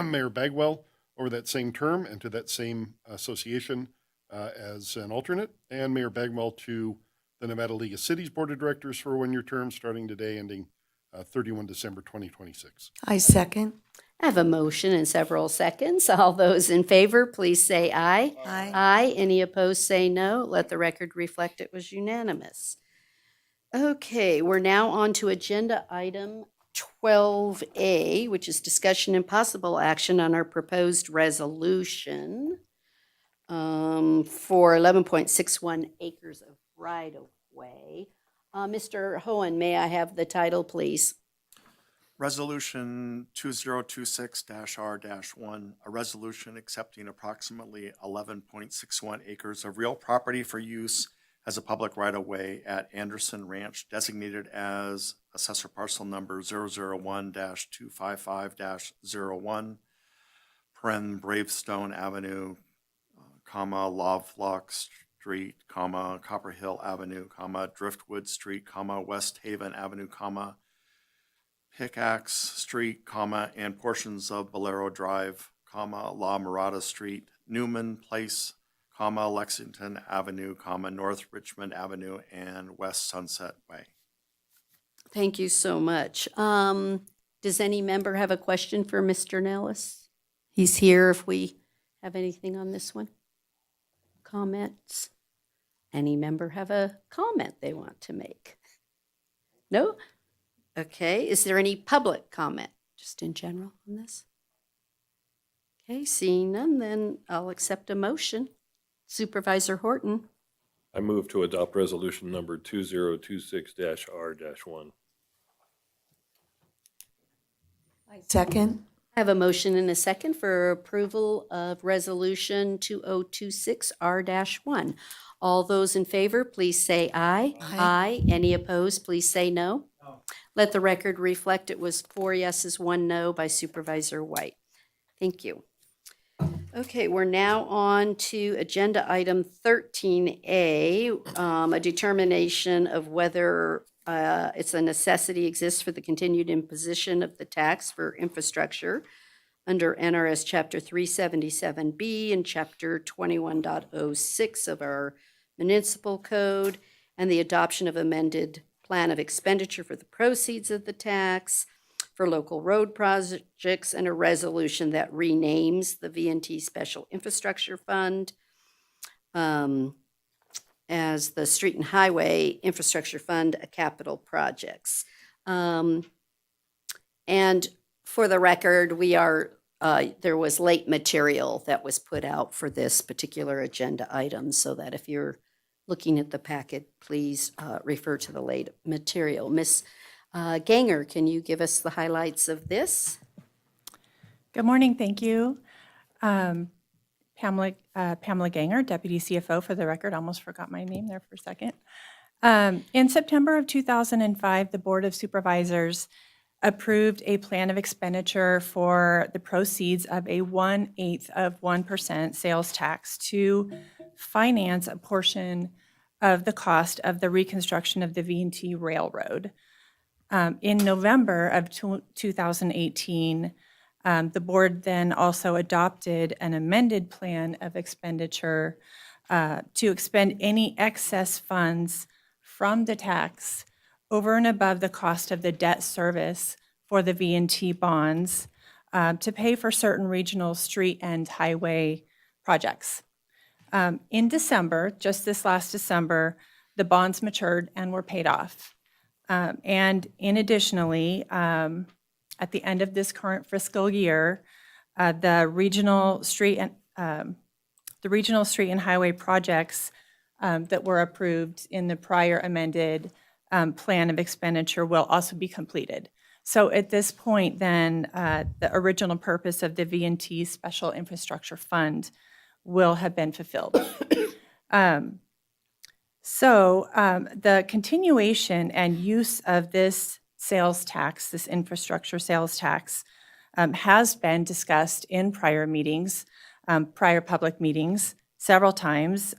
Mayor Bagwell over that same term and to that same association as an alternate, and Mayor Bagwell to the Nevada League of Cities Board of Directors for a 1-year term starting today, ending 31 December 2026. I second. I have a motion and several seconds. All those in favor, please say aye. Aye. Aye. Any opposed, say no. Let the record reflect it was unanimous. Okay, we're now on to agenda item 12A, which is discussion and possible action on our proposed resolution for 11.61 acres of right-of-way. Mr. Hohen, may I have the title, please? Resolution 2026-R-1, a resolution accepting approximately 11.61 acres of real property for use as a public right-of-way at Anderson Ranch, designated as assessor parcel number 001-255-01, Bravestone Avenue, Lovelock Street, Copper Hill Avenue, Driftwood Street, West Haven Avenue, Pickaxe Street, and portions of Bolero Drive, La Mirada Street, Newman Place, Lexington Avenue, North Richmond Avenue, and West Sunset Way. Thank you so much. Does any member have a question for Mr. Nellis? He's here if we have anything on this one. Comments? Any member have a comment they want to make? No? Okay, is there any public comment, just in general on this? Okay, seeing none, then I'll accept a motion. Supervisor Horton. I move to adopt resolution number 2026-R-1. I second. I have a motion and a second for approval of resolution 2026-R-1. All those in favor, please say aye. Aye. Any opposed, please say no. Let the record reflect it was 4 yeses, 1 no by Supervisor White. Thank you. Okay, we're now on to agenda item 13A, a determination of whether it's a necessity exists for the continued imposition of the tax for infrastructure under NRS Chapter 377B and Chapter 21.06 of our municipal code, and the adoption of amended plan of expenditure for the proceeds of the tax for local road projects, and a resolution that renames the V&T Special Infrastructure Fund as the Street and Highway Infrastructure Fund, capital projects. And for the record, there was late material that was put out for this particular agenda item, so that if you're looking at the packet, please refer to the late material. Ms. Ganger, can you give us the highlights of this? Good morning, thank you. Pamela Ganger, Deputy CFO for the record. Almost forgot my name there for a second. In September of 2005, the Board of Supervisors approved a plan of expenditure for the proceeds of a 1/8 of 1% sales tax to finance a portion of the cost of the reconstruction of the V&T Railroad. In November of 2018, the board then also adopted an amended plan of expenditure to expend any excess funds from the tax over and above the cost of the debt service for the V&T bonds to pay for certain regional street and highway projects. In December, just this last December, the bonds matured and were paid off. And in additionally, at the end of this current fiscal year, the regional street and highway projects that were approved in the prior amended plan of expenditure will also be completed. So at this point, then, the original purpose of the V&T Special Infrastructure Fund will have been fulfilled. The continuation and use of this sales tax, this infrastructure sales tax, has been discussed in prior meetings, prior public meetings, several times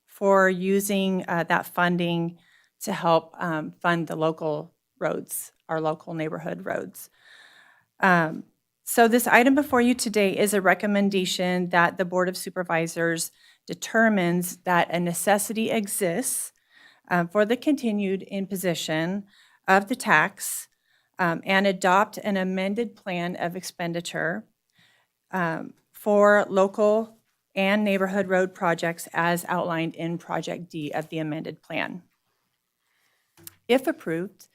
for using that funding to help fund the local roads, our local neighborhood roads. So this item before you today is a recommendation that the Board of Supervisors determines that a necessity exists for the continued imposition of the tax and adopt an amended plan of expenditure for local and neighborhood road projects as outlined in Project D of the amended plan. If approved,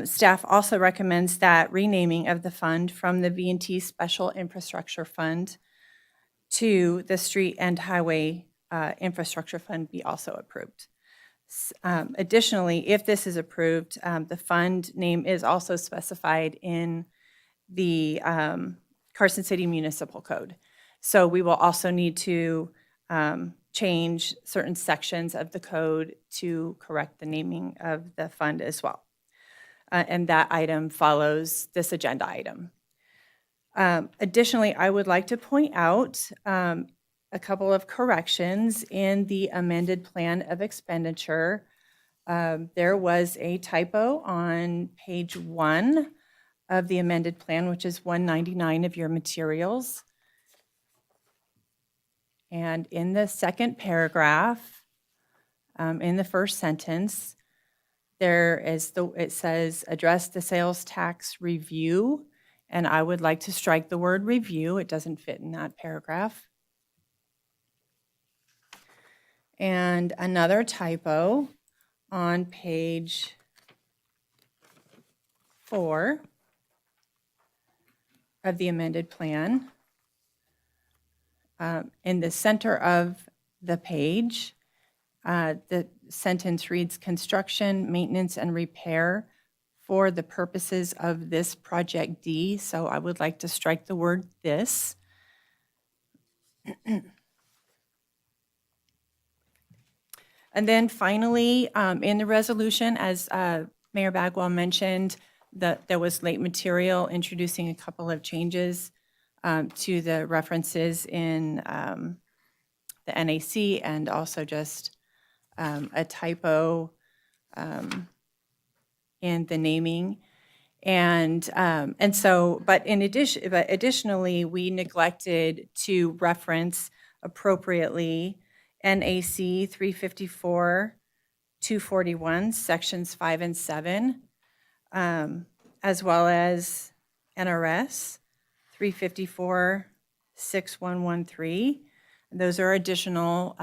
staff also recommends that renaming of the fund from the V&T Special Infrastructure Fund to the Street and Highway Infrastructure Fund be also approved. Additionally, if this is approved, the fund name is also specified in the Carson City Municipal Code. So we will also need to change certain sections of the code to correct the naming of the fund as well. And that item follows this agenda item. Additionally, I would like to point out a couple of corrections in the amended plan of expenditure. There was a typo on page 1 of the amended plan, which is 199 of your materials. And in the second paragraph, in the first sentence, it says address the sales tax review, and I would like to strike the word review. It doesn't fit in that paragraph. And another typo on page 4 of the amended plan. In the center of the page, the sentence reads, construction, maintenance, and repair for the purposes of this Project D. So I would like to strike the word this. And then finally, in the resolution, as Mayor Bagwell mentioned, that there was late material introducing a couple of changes to the references in the NAC and also just a typo in the naming. And so, but additionally, we neglected to reference appropriately NAC 354-241, sections 5 and 7, as well as NRS 354-6113. Those are additional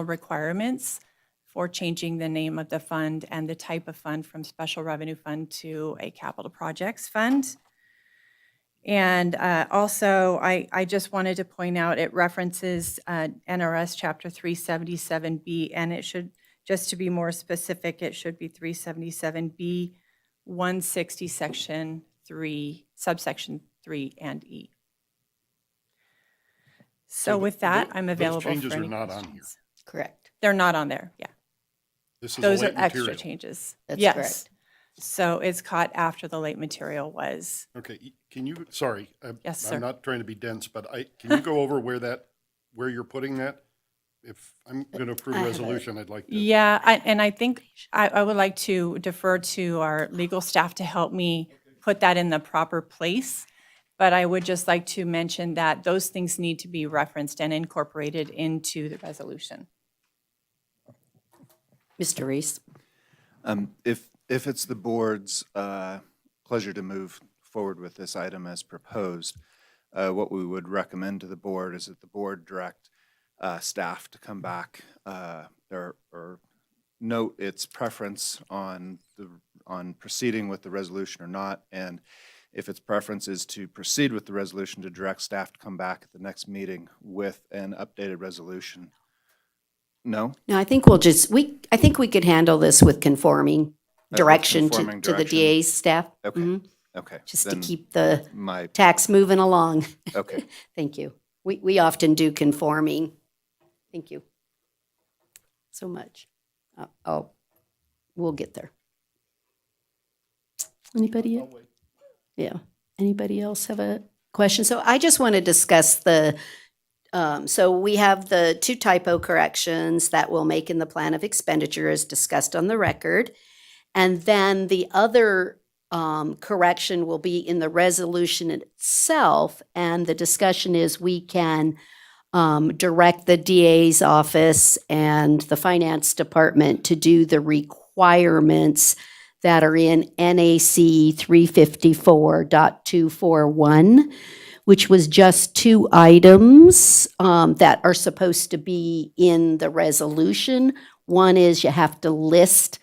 requirements for changing the name of the fund and the type of fund from special revenue fund to a capital projects fund. And also, I just wanted to point out, it references NRS chapter 377B, and it should, just to be more specific, it should be 377B 160 section 3, subsection 3 and E. So So with th- that, tho- I'm those available for changes are any not on here. questions. Correct. They're not on there, yeah. This is a Those are late extra material. changes. That's Yes. correct. So it's caught after the late material was, Okay, can you, sorry. Yes, sir. I'm not trying to be dense, but can you go over where you're putting that? If I'm going to approve a resolution, I'd like to. yeah, and I think I would like to defer to our legal staff to help me put that in the proper place. But I would just like to mention that those things need to be referenced and incorporated into the resolution. Mr. Reese? If it's the board's pleasure to move forward with this item as proposed, what we would recommend to the board is that the board direct staff to come back or note its preference on proceeding with the resolution or not, and if its preference is to proceed with the resolution, to direct staff to come back at the next meeting with an updated resolution. No? No, I think I think we could handle this with conforming direction conforming to the direction. DA's staff. Okay, Mhm. okay. Just to then keep the my, tax moving along. okay. Thank you. We often do conforming. Thank you so much. We'll get there. Anybody? Yeah. Anybody else have a question? So I just want to discuss so we have the 2 typo corrections that we'll make in the plan of expenditure as discussed on the record. And then the other correction will be in the resolution itself. And the discussion is we can direct the DA's office and the finance department to do the requirements that are in NAC 354.241, which was just 2 items that are supposed to be in the resolution. One is you have to list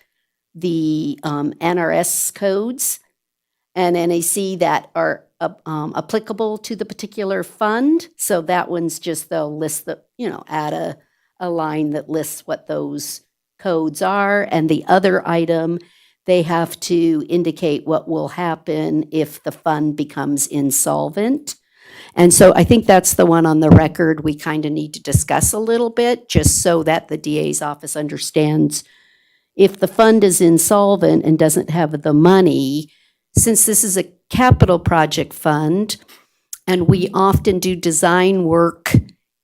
the NRS codes and NAC that are applicable to the particular fund. So that one's just, they'll list add a line that lists what those codes are. And the other item, they have to indicate what will happen if the fund becomes insolvent. And so I think that's the one on the record we kind of need to discuss a little bit, just so that the DA's office understands if the fund is insolvent and doesn't have the money, since this is a capital project fund, and we often do design work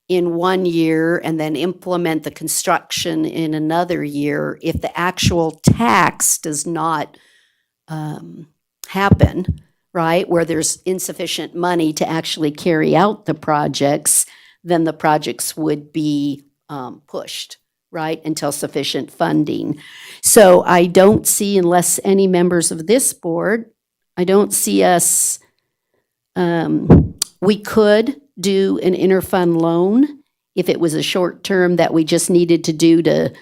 in 1 year and then implement the construction in another year, if the actual tax does not happen, right, where there's insufficient money to actually carry out the projects, then the projects would be pushed, right, until sufficient funding. So I don't see, unless any members of this board, I don't see us, we could do an interfund loan if it was a short term that we just needed to do to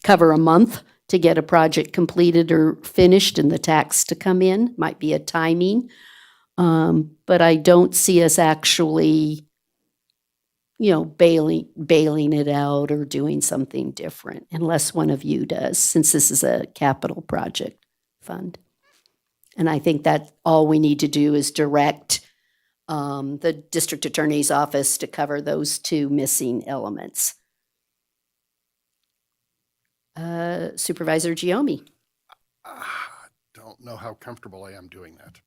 cover a month to get a project completed or finished and the tax to come in, might be a timing. But I don't see us actually, bailing it out or doing something different, unless one of you does, since this is a capital project fund. And I think that all we need to do is direct the district attorney's office to cover those 2 missing elements. Supervisor Giomi. Don't know how comfortable I am doing that.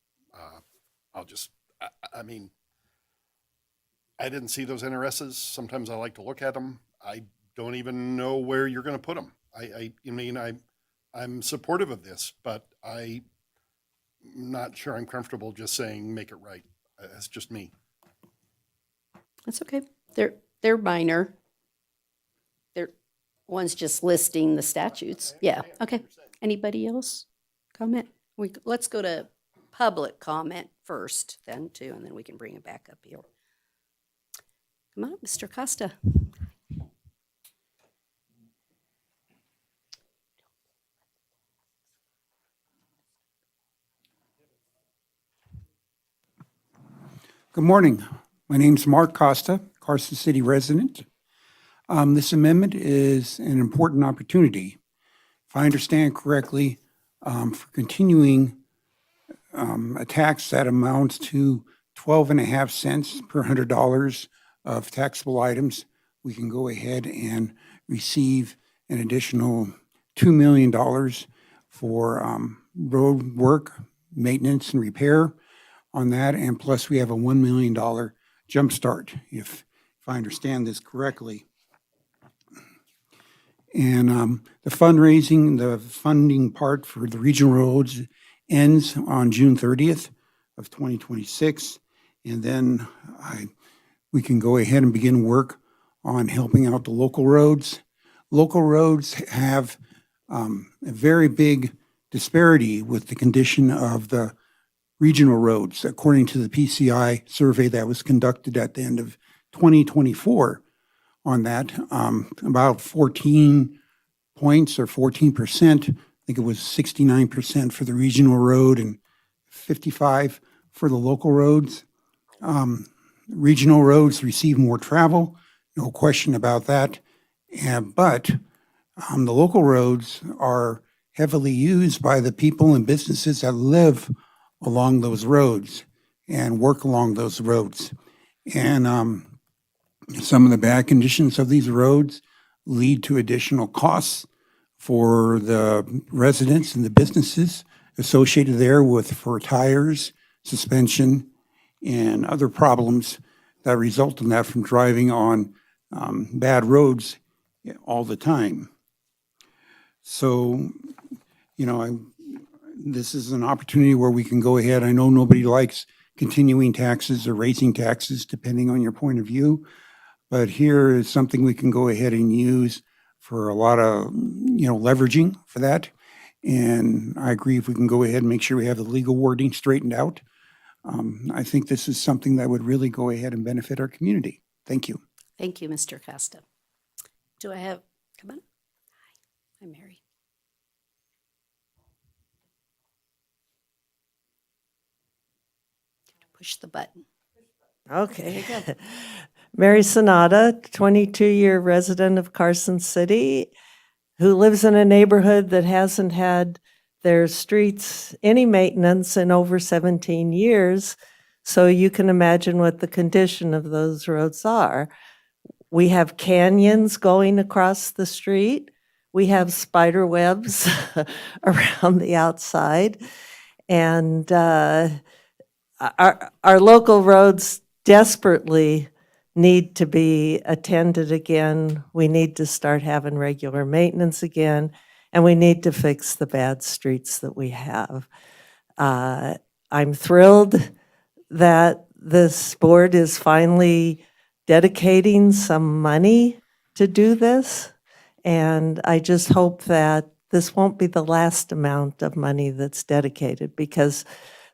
I mean, I didn't see those NRSs. Sometimes I like to look at them. I don't even know where you're going to put them. I'm supportive of this, but I'm not sure I'm comfortable just saying, make it right. That's just me. That's okay. They're minor. One's just listing the statutes. Yeah, okay. Anybody else comment? Let's go to public comment first, then too, and then we can bring it back up here. Come on, Mr. Costa. Good morning. My name's Mark Costa, Carson City resident. This amendment is an important opportunity. If I understand correctly, for continuing a tax that amounts to 12.5 cents per $100 of taxable items, we can go ahead and receive an additional $2 million for road work, maintenance, and repair on that. And plus, we have a $1 million jumpstart, if I understand this correctly. And the fundraising, the funding part for the regional roads ends on June 30th of 2026. And then we can go ahead and begin work on helping out the local roads. Local roads have a very big disparity with the condition of the regional roads, according to the PCI survey that was conducted at the end of 2024 on that. About 14 points or 14%, I think it was 69% for the regional road and 55 for the local roads. Regional roads receive more travel, no question about that. But the local roads are heavily used by the people and businesses that live along those roads and work along those roads. And some of the bad conditions of these roads lead to additional costs for the residents and the businesses associated there for tires, suspension, and other problems that result in that from driving on bad roads all the time. So, this is an opportunity where we can go ahead. I know nobody likes continuing taxes or raising taxes, depending on your point of view, but here is something we can go ahead and use for a lot of, leveraging for that. And I agree, if we can go ahead and make sure we have the legal wording straightened out, I think this is something that would really go ahead and benefit our community. Thank you. Thank you, Mr. Costa. Do I have, come on. Hi, Mary. Push the button. Okay. There you go. Mary Sonata, 22-year resident of Carson City, who lives in a neighborhood that hasn't had their streets any maintenance in over 17 years. So you can imagine what the condition of those roads are. We have canyons going across the street. We have spider webs around the outside. And our local roads desperately need to be attended again. We need to start having regular maintenance again, and we need to fix the bad streets that we have. I'm thrilled that this board is finally dedicating some money to do this, and I just hope that this won't be the last amount of money that's dedicated, because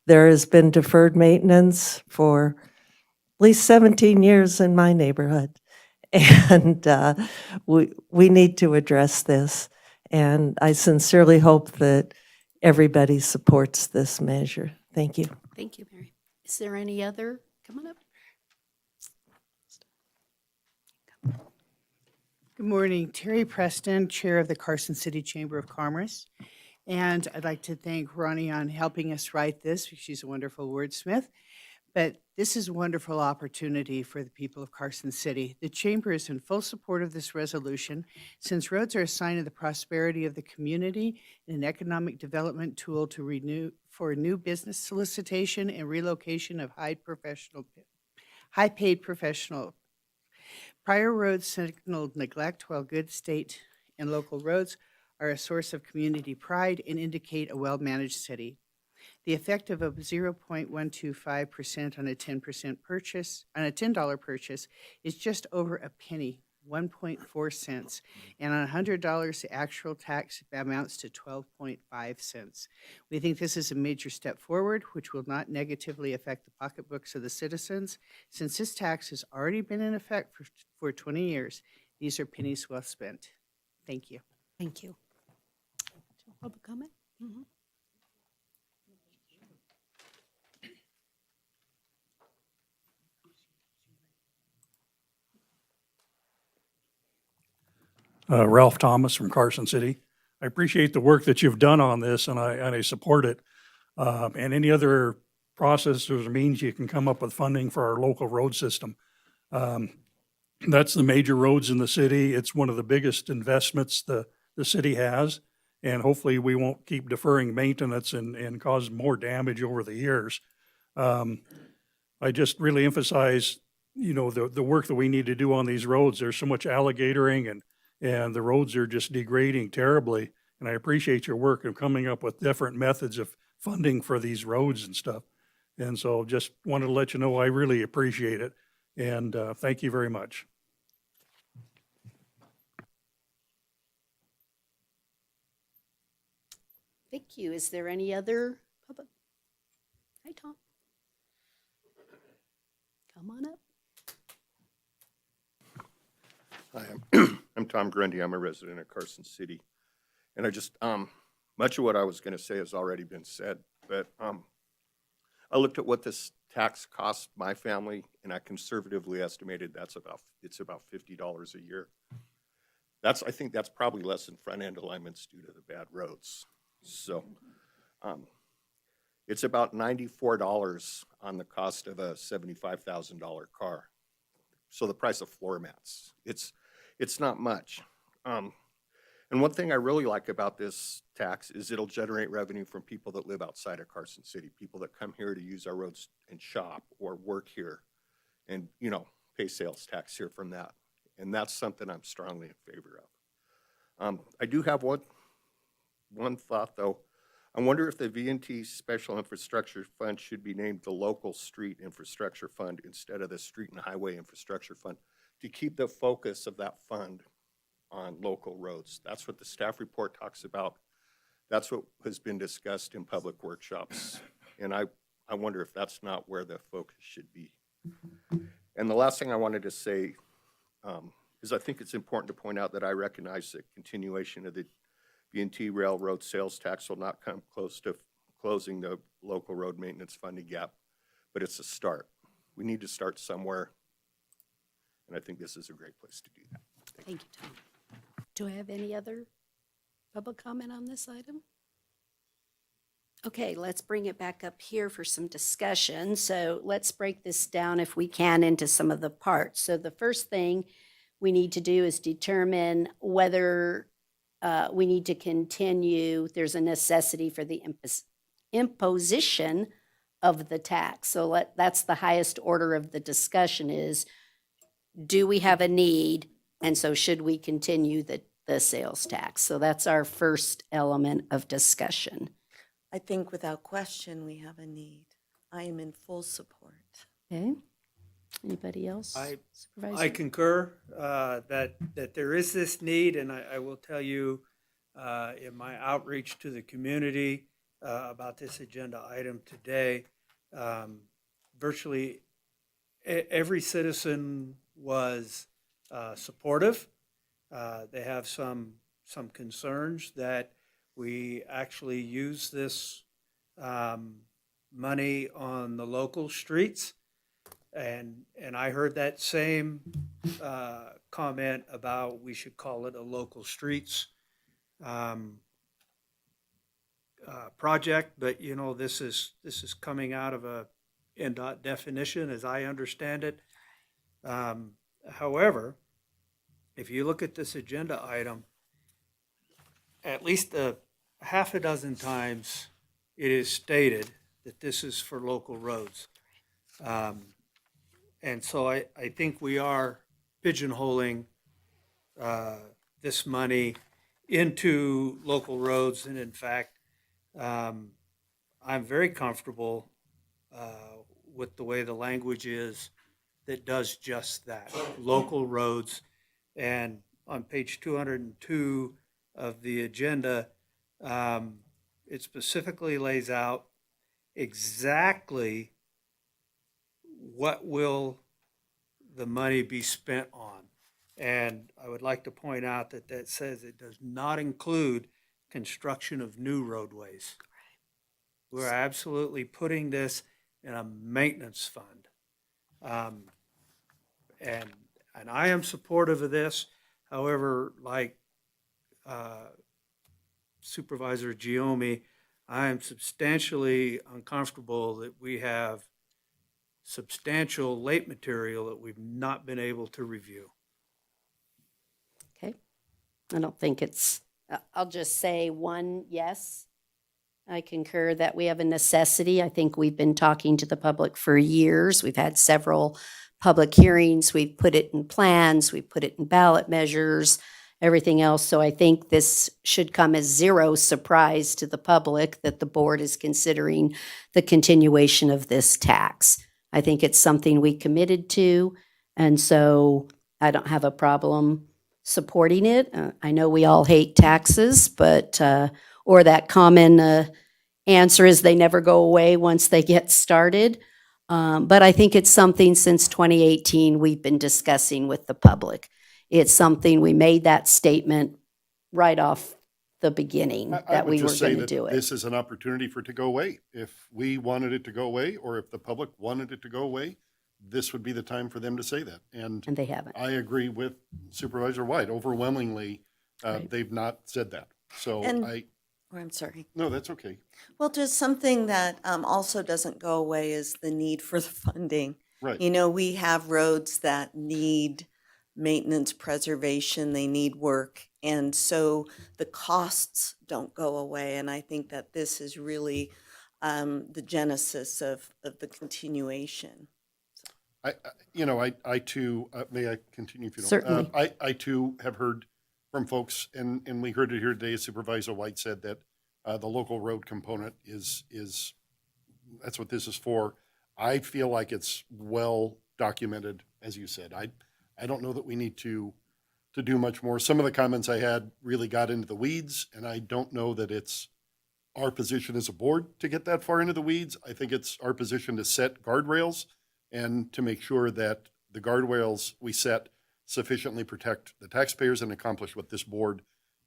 there has been deferred maintenance for at least 17 years in my neighborhood. And we need to address this. And I sincerely hope that everybody supports this measure. Thank you. Thank you, Mary. Is there any other? Come on up. Good morning. Terry Preston, Chair of the Carson City Chamber of Commerce. And I'd like to thank Ronnie on helping us write this, because she's a wonderful wordsmith. But this is a wonderful opportunity for the people of Carson City. The Chamber is in full support of this resolution, since roads are a sign of the prosperity of the community and an economic development tool for new business solicitation and relocation of high-paid professional. Prior roads signaled neglect, while good state and local roads are a source of community pride and indicate a well-managed city. The effect of a 0.125% on a $10 purchase is just over a penny, 1.4 cents, and on $100, the actual tax amounts to 12.5 cents. We think this is a major step forward, which will not negatively affect the pocketbooks of the citizens. Since this tax has already been in effect for 20 years, these are pennies well spent. Thank you. Thank you. Public comment? Mm-hmm. Ralph Thomas from Carson City. I appreciate the work that you've done on this, and I support it. And any other process or means you can come up with funding for our local road system. That's the major roads in the city. It's one of the biggest investments the city has. And hopefully we won't keep deferring maintenance and cause more damage over the years. I just really emphasize, the work that we need to do on these roads. There's so much alligatoring and the roads are just degrading terribly. And I appreciate your work of coming up with different methods of funding for these roads and stuff. And so just wanted to let you know I really appreciate it. And thank you very much. Thank you. Is there any other public? Hi, Tom. Come on up. Hi, I'm Tom Grundy. I'm a resident of Carson City. And I just, much of what I was going to say has already been said, but I looked at what this tax cost my family, and I conservatively estimated it's about $50 a year. I think that's probably less than front-end alignments due to the bad roads. So it's about $94 on the cost of a $75,000 car. So the price of floor mats. It's not much. And one thing I really like about this tax is it'll generate revenue from people that live outside of Carson City, people that come here to use our roads and shop or work here and, pay sales tax here from that. And that's something I'm strongly in favor of. I do have one thought, though. I wonder if the V&T Special Infrastructure Fund should be named the Local Street Infrastructure Fund instead of the Street and Highway Infrastructure Fund to keep the focus of that fund on local roads. That's what the staff report talks about. That's what has been discussed in public workshops. And I wonder if that's not where the focus should be. And the last thing I wanted to say is I think it's important to point out that I recognize that continuation of the V&T Railroad sales tax will not come close to closing the local road maintenance funding gap, but it's a start. We need to start somewhere, and I think this is a great place to do that. Thank you, Tom. Do I have any other public comment on this item? Okay, let's bring it back up here for some discussion. So let's break this down, if we can, into some of the parts. So the first thing we need to do is determine whether we need to continue, there's a necessity for the imposition of the tax. So that's the highest order of the discussion is, do we have a need? And so should we continue the sales tax? So that's our first element of discussion. I think without question, we have a need. I am in full support. Okay. Anybody else? Supervisor? I concur that there is this need, and I will tell you in my outreach to the community about this agenda item today, virtually every citizen was supportive. They have some concerns that we actually use this money on the local streets. And I heard that same comment about we should call it a local streets project, but this is coming out of a NDOT definition as I understand it. However, if you look at this agenda item, at least a half a dozen times it is stated that this is for local roads. And so I think we are pigeonholing this money into local roads. And in fact, I'm very comfortable with the way the language is that does just that, local roads. And on page 202 of the agenda, it specifically lays out exactly what will the money be spent on. And I would like to point out that says it does not include construction of new roadways. We're absolutely putting this in a maintenance fund. And I am supportive of this. However, like Supervisor Giomi, I am substantially uncomfortable that we have substantial late material that we've not been able to review. Okay. I don't think it's, I'll just say one, yes. I concur that we have a necessity. I think we've been talking to the public for years. We've had several public hearings. We've put it in plans. We've put it in ballot measures, everything else. So I think this should come as zero surprise to the public that the board is considering the continuation of this tax. I think it's something we committed to, and so I don't have a problem supporting it. I know we all hate taxes, but, or that common answer is they never go away once they get started. But I think it's something since 2018 we've been discussing with the public. It's something, we made that statement right off the beginning I that would we were just say going to that do it. this is an opportunity for it to go away. If we wanted it to go away, or if the public wanted it to go away, this would be the time for them to say that. And they haven't. I agree with Supervisor White. Overwhelmingly, Right. they've not said that. So And- I, Or I'm sorry. no, that's okay. Well, just something that also doesn't go away is the need for the funding. Right. You know, we have roads that need maintenance, preservation, they need work. And so the costs don't go away. And I think that this is really the genesis of the continuation. I too, may I continue if you don't? Certainly. I too have heard from folks, and we heard it here today, Supervisor White said that the local road component is, that's what this is for. I feel like it's well documented, as you said. I don't know that we need to do much more. Some of the comments I had really got into the weeds, and I don't know that it's our position as a board to get that far into the weeds. I think it's our position to set guardrails and to make sure that the guardrails we set sufficiently protect the taxpayers and accomplish what this board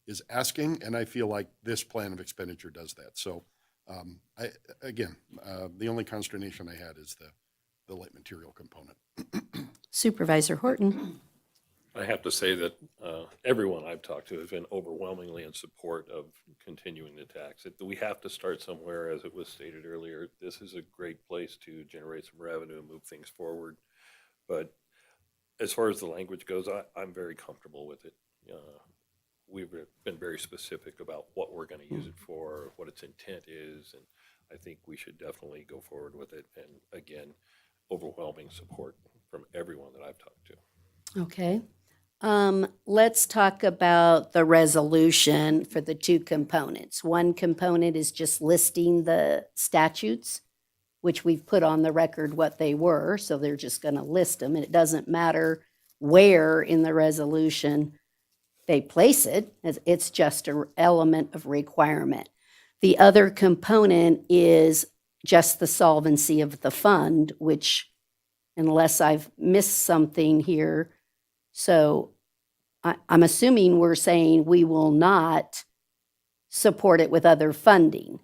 is asking. And I feel like this plan of expenditure does that. So the only consternation I had is the light material component. Supervisor Horton. I have to say that everyone I've talked to has been overwhelmingly in support of continuing the tax. We have to start somewhere, as it was stated earlier. This is a great place to generate some revenue and move things forward. But as far as the language goes, I'm very comfortable with it. We've been very specific about what we're going to use it for, what its intent is, and I think we should definitely go forward with it. And again, overwhelming support from everyone that I've talked to. Okay. Let's talk about the resolution for the two components. One component is just listing the statutes, which we've put on the record what they were, so they're just going to list them, and it doesn't matter where in the resolution they place it, it's just an element of requirement. The other component is just the solvency of the fund, which, unless I've missed something here, so I'm assuming we're saying we will not support it with other funding.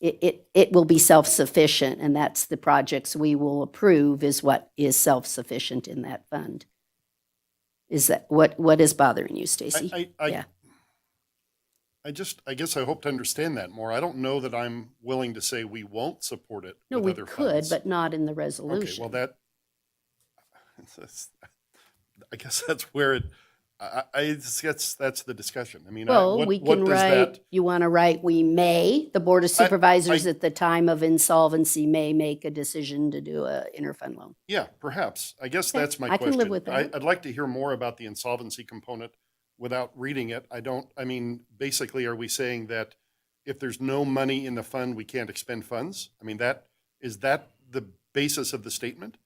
It will be self-sufficient, and that's the projects we will approve is what is self-sufficient in that fund. Is that what is bothering you, Stacy? Yeah. I guess I hope to understand that more. I don't know that I'm willing to say we won't support it No, with we other could, funds. but not in the Okay, resolution. well, I guess that's where that's the discussion. I mean, Well, what we what can does write, that? you want to write, we may, the Board of Supervisors at the time of insolvency may make a decision to do a interfund loan. Yeah, perhaps. I guess Okay, that's my I question. can live with that. I'd like to hear more about the insolvency component without reading it. Basically, are we saying that if there's no money in the fund, we can't expend funds? I mean, is that the basis of the statement?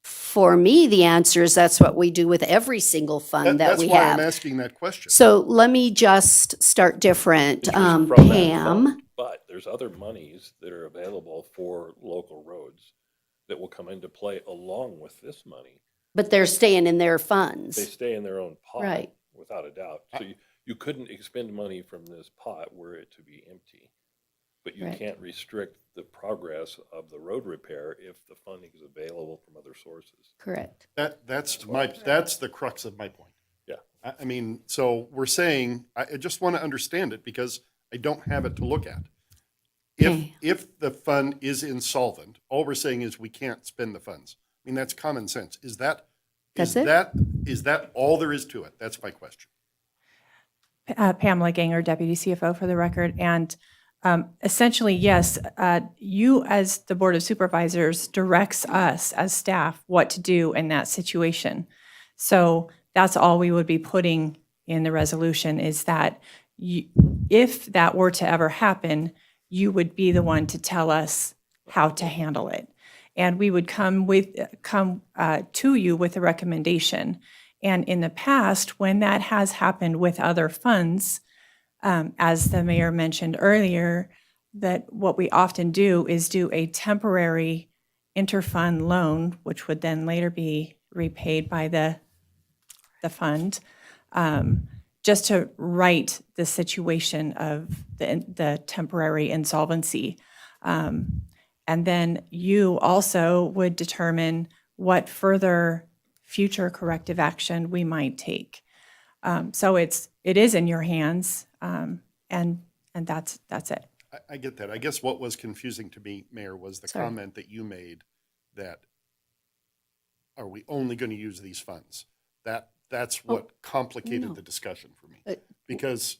For me, the answer is that's what we do with every single fund that we That's why I'm have. asking that question. So let me just start different. It's from that Pam, fund, but there's other monies that are available for local roads that will come into play along with this money. but they're staying in their They funds. stay in their own pot, Right. without a doubt. So you couldn't expend money from this pot were it to be empty. But you Right. can't restrict the progress of the road repair if the funding is available from other sources. Correct. That's the crux of my point. Yeah. I mean, so we're saying, I just want to understand it because I don't have it to look at. Okay. if the fund is insolvent, all we're saying is we can't spend the funds. I mean, that's common sense. Is that all there is to it? That's my question. Pamela Ganger, Deputy CFO for the record. And essentially, yes, you as the Board of Supervisors directs us as staff what to do in that situation. So that's all we would be putting in the resolution is that if that were to ever happen, you would be the one to tell us how to handle it. And we would come to you with a recommendation. And in the past, when that has happened with other funds, as the mayor mentioned earlier, that what we often do is do a temporary interfund loan, which would then later be repaid by the fund, just to right the situation of the temporary insolvency. And then you also would determine what further future corrective action we might take. So it is in your hands, and that's it. I get that. I guess what was confusing to me, Mayor, was the Sorry. comment that you made that, are we only going to use these funds? That's what complicated no. the discussion for me. Because,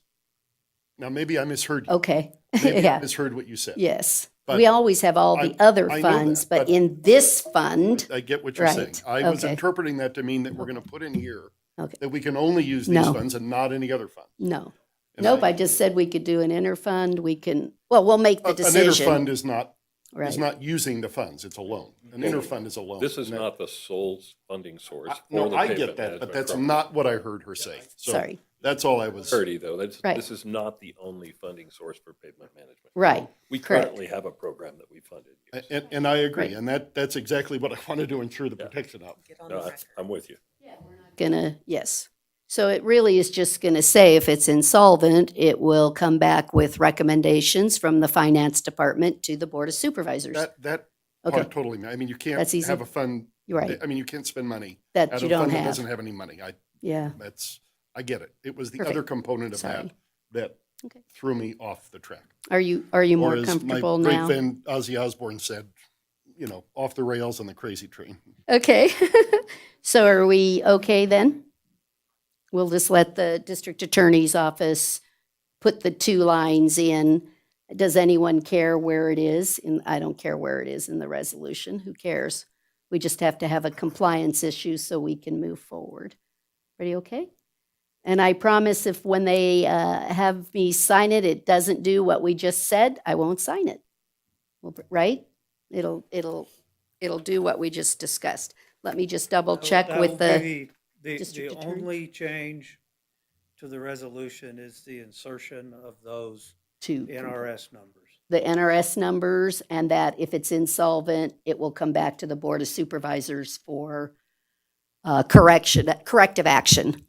now maybe I misheard you. Okay. Maybe I Yeah. misheard what you said. Yes. But We always have all the other I know funds, that, but in this fund, I get what you're Right. saying. I was Okay. interpreting that to mean that we're going to put in here Okay. that we can only use these No. funds and not any other fund. no. And Nope, I just said we could do an interfund. We can, well, we'll make the An decision. interfund is not Right. using the funds, it's a loan. An interfund is a loan. This is And that- not the sole funding source for No, the I pavement get that, but management that's program. not what I heard her say. So Sorry. that's all I was. Thirty, though, Right. this is not the only funding source for pavement management. Right. We Correct. currently have a program that we funded. use. And I agree, Right. and that's exactly what I wanted to ensure the protection of. No, I'm with you. Yes. So it really is just gonna say if it's insolvent, it will come back with recommendations from the finance department to the Board of Supervisors. That Okay. part totally, I mean, you can't That's easy. have a fund. You're right. I mean, you can't spend money That out you of a don't fund that have. doesn't have any money. Yeah. I get it. It was the Perfect. other component of Sorry. that Okay. threw me off the track. Are you Or more as comfortable my great now? friend Ozzy Osbourne said, off the rails on the crazy train. Okay. So are we okay then? We'll just let the district attorney's office put the 2 lines in. Does anyone care where it is? I don't care where it is in the resolution. Who cares? We just have to have a compliance issue so we can move forward. Pretty okay? And I promise if when they have me sign it, it doesn't do what we just said, I won't sign it. Right? It'll do what we just discussed. Let me just double check That with will the, be the district attorney. only change to the resolution is the insertion of those to NRS numbers. the NRS numbers, and that if it's insolvent, it will come back to the Board of Supervisors for corrective action.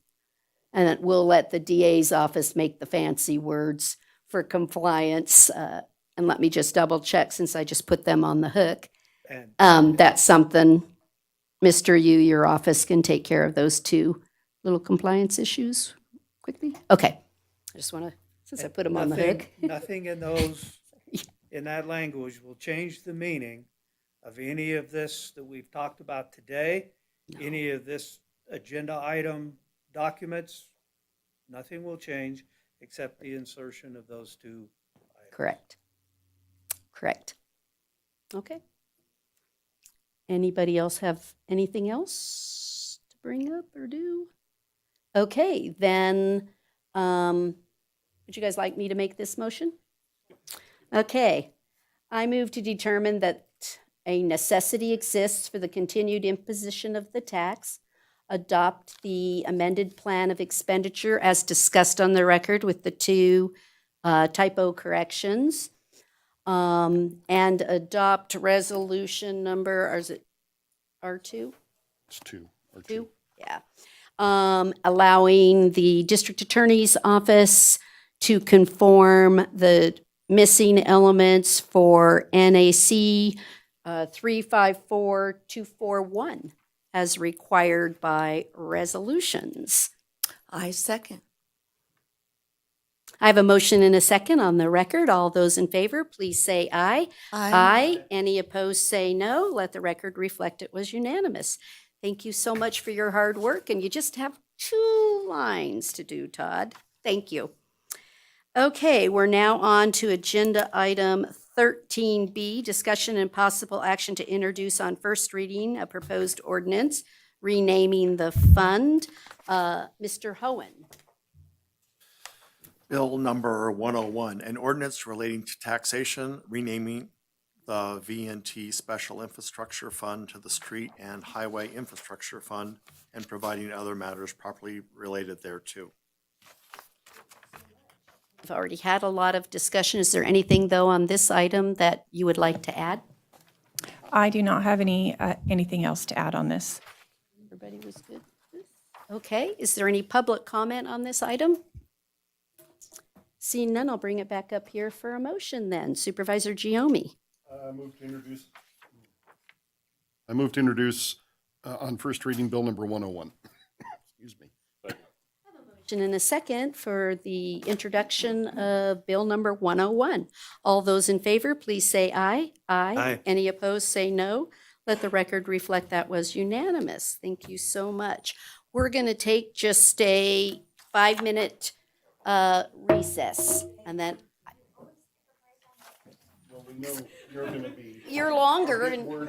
And then we'll let the DA's office make the fancy words for compliance. And let me just double check since I just put them on the hook. And That's something, Mr. Your office can take care of those 2 little compliance issues quickly? Okay. I just want to, since I put them on the hook. Nothing in in that language will change the meaning of any of this that we've talked about today, any of this agenda item documents. Nothing will change except the insertion of those 2 items. Correct. Okay. Anybody else have anything else to bring up or do? Okay, then, would you guys like me to make this motion? Okay. I move to determine that a necessity exists for the continued imposition of the tax, adopt the amended plan of expenditure as discussed on the record with the 2 typo corrections, and adopt resolution number, or is it R2? It's 2 or 2? Yeah. Allowing the district attorney's office to conform the missing elements for NAC 354241 as required by resolutions. I second. I have a motion and a second on the record. All those in favor, please say aye. Aye. Any opposed, say no. Let the record reflect it was unanimous. Thank you so much for your hard work, and you just have 2 lines to do, Todd. Thank you. Okay, we're now on to agenda item 13B, discussion and possible action to introduce on first reading a proposed ordinance renaming the fund. Mr. Hohen. Bill number 101, an ordinance relating to taxation, renaming the V&T Special Infrastructure Fund to the Street and Highway Infrastructure Fund, and providing other matters properly related thereto. We've already had a lot of discussion. Is there anything, though, on this item that you would like to add? I do not have anything else to add on this. Everybody was good? Okay, is there any public comment on this item? Seeing none, I'll bring it back up here for a motion then. Supervisor Giomi. I move to introduce on first reading Bill number 101. Excuse me. Motion and a second for the introduction of Bill number 101. All those in favor, please say aye. Aye. Any opposed, say no. Let the record reflect that was unanimous. Thank you so much. We're going to take just a 5-minute recess, and then Well, we know you're going to be. you're longer and we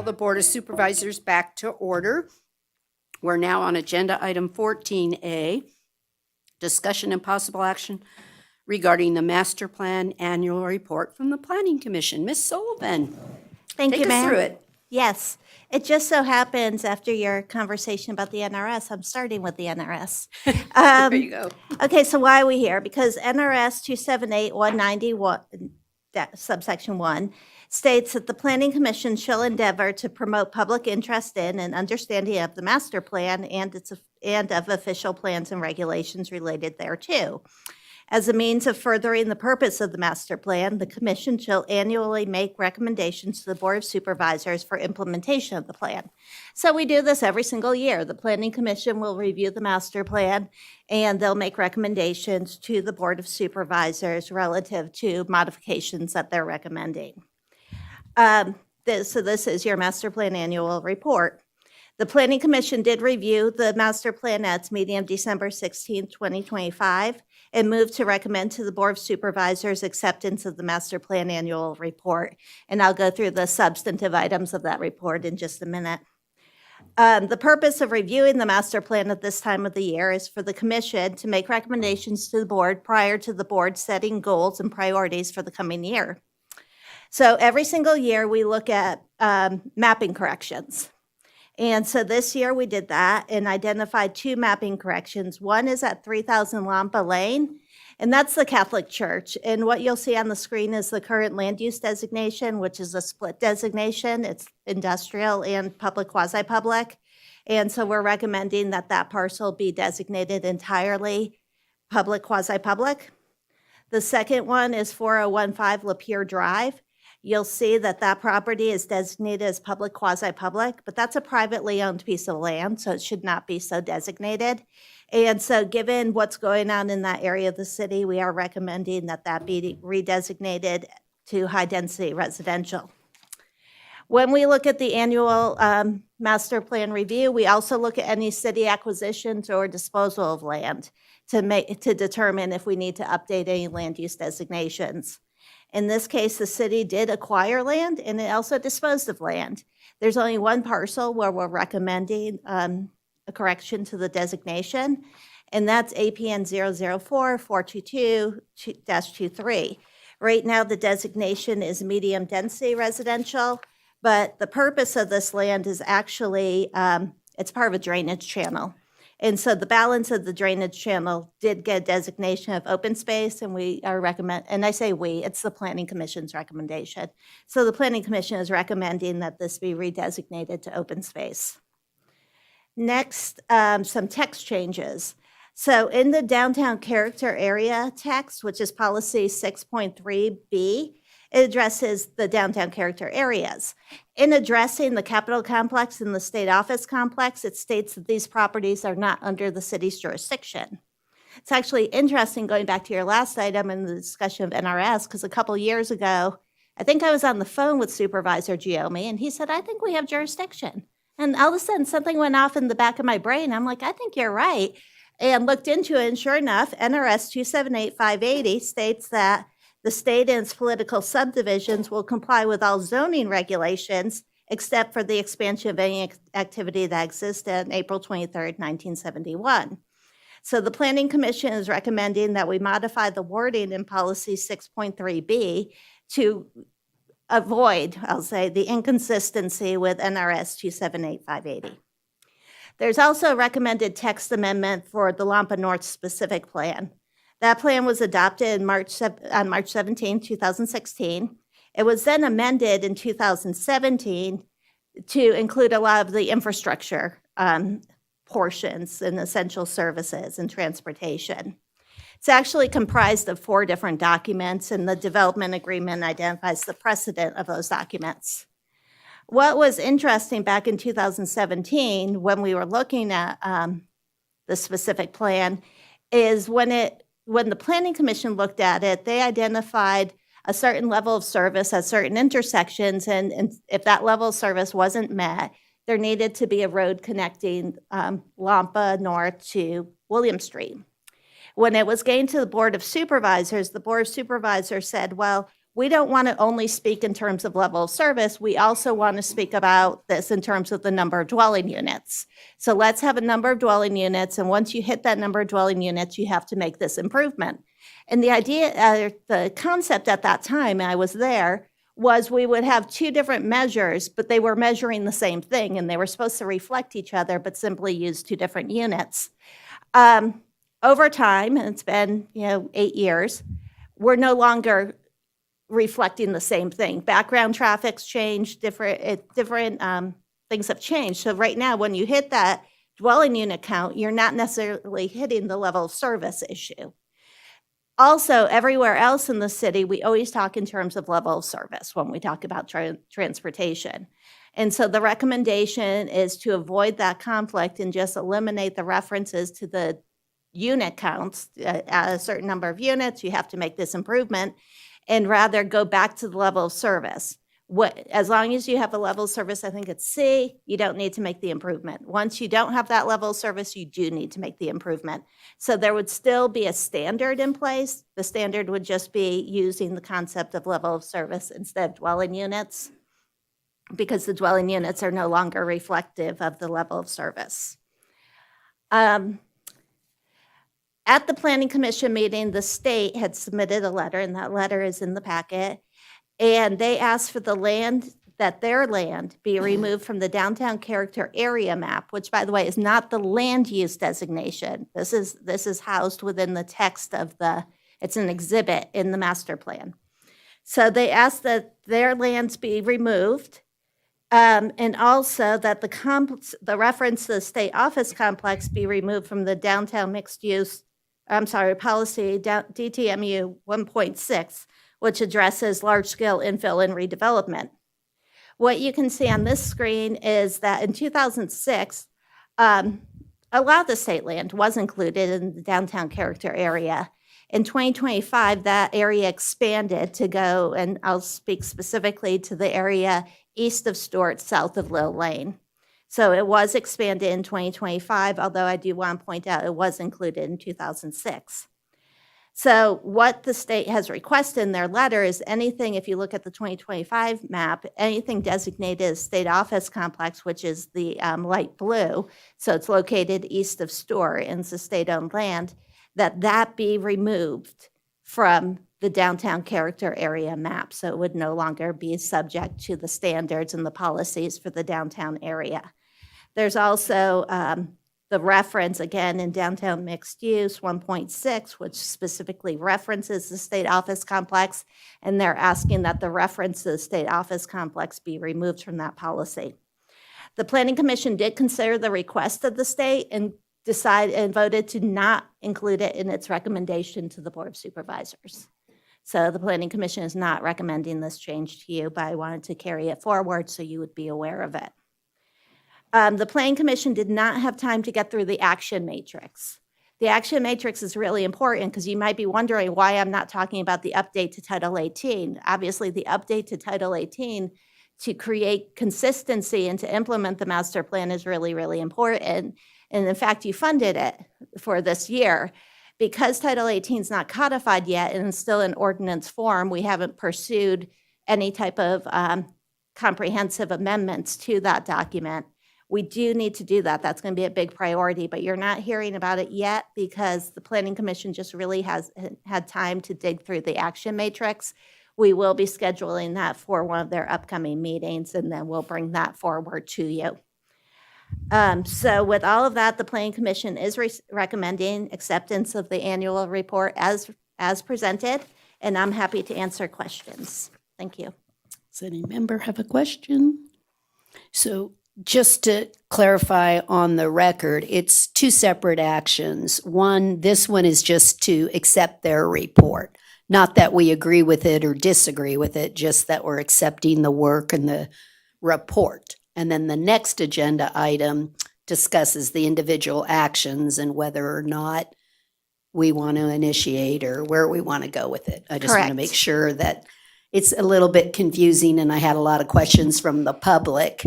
Call the Board of Supervisors back to order. We're now on agenda item 14A, discussion and possible action regarding the master plan annual report from the Planning Commission. Ms. Sullivan, Thank take you, us ma'am. through it. Yes, it just so happens after your conversation about the NRS, I'm starting with the NRS. There you go. Okay, so why are we here? Because NRS 278191, subsection 1, states that the Planning Commission shall endeavor to promote public interest in and understanding of the master plan and of official plans and regulations related thereto. As a means of furthering the purpose of the master plan, the commission shall annually make recommendations to the Board of Supervisors for implementation of the plan. So we do this every single year. The Planning Commission will review the master plan, and they'll make recommendations to the Board of Supervisors relative to modifications that they're recommending. So this is your master plan annual report. The Planning Commission did review the master plan at its meeting of December 16, 2025, and moved to recommend to the Board of Supervisors acceptance of the master plan annual report. And I'll go through the substantive items of that report in just a minute. The purpose of reviewing the master plan at this time of the year is for the commission to make recommendations to the board prior to the board setting goals and priorities for the coming year. So every single year we look at mapping corrections. And so this year we did that and identified 2 mapping corrections. One is at 3000 Lampa Lane, and that's the Catholic Church. And what you'll see on the screen is the current land use designation, which is a split designation. It's industrial and public, quasi-public. And so we're recommending that that parcel be designated entirely public, quasi-public. The second one is 4015 Lapeer Drive. You'll see that that property is designated as public, quasi-public, but that's a privately owned piece of land, so it should not be so designated. And so given what's going on in that area of the city, we are recommending that that be redesignated to high-density residential. When we look at the annual master plan review, we also look at any city acquisitions or disposal of land to determine if we need to update any land use designations. In this case, the city did acquire land and it also disposed of land. There's only one parcel where we're recommending a correction to the designation, and that's APN 004-422-23. Right now, the designation is medium density residential, but the purpose of this land is actually, it's part of a drainage channel. And so the balance of the drainage channel did get a designation of open space, and we are and I say we, it's the Planning Commission's recommendation. So the Planning Commission is recommending that this be redesignated to open space. Next, some text changes. So in the downtown character area text, which is policy 6.3B, it addresses the downtown character areas. In addressing the Capitol complex and the state office complex, it states that these properties are not under the city's jurisdiction. It's actually interesting going back to your last item in the discussion of NRS, because a couple years ago, I think I was on the phone with Supervisor Giomi, and he said, I think we have jurisdiction. And all of a sudden, something went off in the back of my brain. I'm like, I think you're right. And looked into it, and sure enough, NRS 278580 states that the state and its political subdivisions will comply with all zoning regulations except for the expansion of any activity that existed on April 23rd, 1971. So the Planning Commission is recommending that we modify the wording in policy 6.3B to avoid, I'll say, the inconsistency with NRS 278580. There's also a recommended text amendment for the Lampa North specific plan. That plan was adopted on March 17, 2016. It was then amended in 2017 to include a lot of the infrastructure portions and essential services and transportation. It's actually comprised of 4 different documents, and the development agreement identifies the precedent of those documents. What was interesting back in 2017 when we were looking at the specific plan is when the Planning Commission looked at it, they identified a certain level of service at certain intersections, and if that level of service wasn't met, there needed to be a road connecting Lampa North to William Street. When it was getting to the Board of Supervisors said, well, we don't want to only speak in terms of level of service. We also want to speak about this in terms of the number of dwelling units. So let's have a number of dwelling units, and once you hit that number of dwelling units, you have to make this improvement. And the idea, the concept at that time, and I was there, was we would have two different measures, but they were measuring the same thing, and they were supposed to reflect each other, but simply use two different units. Over time, and it's been 8 years, we're no longer reflecting the same thing. Background traffic's changed, different things have changed. So right now, when you hit that dwelling unit count, you're not necessarily hitting the level of service issue. Also, everywhere else in the city, we always talk in terms of level of service when we talk about transportation. And so the recommendation is to avoid that conflict and just eliminate the references to the unit counts. At a certain number of units, you have to make this improvement, and rather go back to the level of service. As long as you have a level of service, I think it's C, you don't need to make the improvement. Once you don't have that level of service, you do need to make the improvement. So there would still be a standard in place. The standard would just be using the concept of level of service instead of dwelling units, because the dwelling units are no longer reflective of the level of service. At the Planning Commission meeting, the state had submitted a letter, and that letter is in the packet. And they asked for their land be removed from the downtown character area map, which, by the way, is not the land use designation. This is housed within the text of it's an exhibit in the master plan. So they asked that their lands be removed, and also that the reference to the state office complex be removed from the downtown mixed use, policy DTMU 1.6, which addresses large-scale infill and redevelopment. What you can see on this screen is that in 2006, a lot of the state land was included in the downtown character area. In 2025, that area expanded to go, and I'll speak specifically to the area east of Stewart, south of Lil Lane. So it was expanded in 2025, although I do want to point out it was included in 2006. So what the state has requested in their letter is anything, if you look at the 2025 map, anything designated as state office complex, which is the light blue, so it's located east of Stewart and it's a state-owned land, that be removed from the downtown character area map. So it would no longer be subject to the standards and the policies for the downtown area. There's also the reference, again, in downtown mixed use 1.6, which specifically references the state office complex, and they're asking that the reference to the state office complex be removed from that policy. The Planning Commission did consider the request of the state and voted to not include it in its recommendation to the Board of Supervisors. So the Planning Commission is not recommending this change to you, but I wanted to carry it forward so you would be aware of it. The Planning Commission did not have time to get through the action matrix. The action matrix is really important because you might be wondering why I'm not talking about the update to Title 18. Obviously, the update to Title 18 to create consistency and to implement the master plan is really, really important. And in fact, you funded it for this year. Because Title 18 is not codified yet and it's still in ordinance form, we haven't pursued any type of comprehensive amendments to that document. We do need to do that. That's going to be a big priority, but you're not hearing about it yet because the Planning Commission just really hasn't had time to dig through the action matrix. We will be scheduling that for one of their upcoming meetings, and then we'll bring that forward to you. So with all of that, the Planning Commission is recommending acceptance of the annual report as presented, and I'm happy to answer questions. Thank you. Does any member have a question? So just to clarify on the record, it's two separate actions. This one is just to accept their report. Not that we agree with it or disagree with it, just that we're accepting the work and the report. And then the next agenda item discusses the individual actions and whether or not we want to initiate or where we want to go with it. I just want to Correct. make sure that it's a little bit confusing, and I had a lot of questions from the public.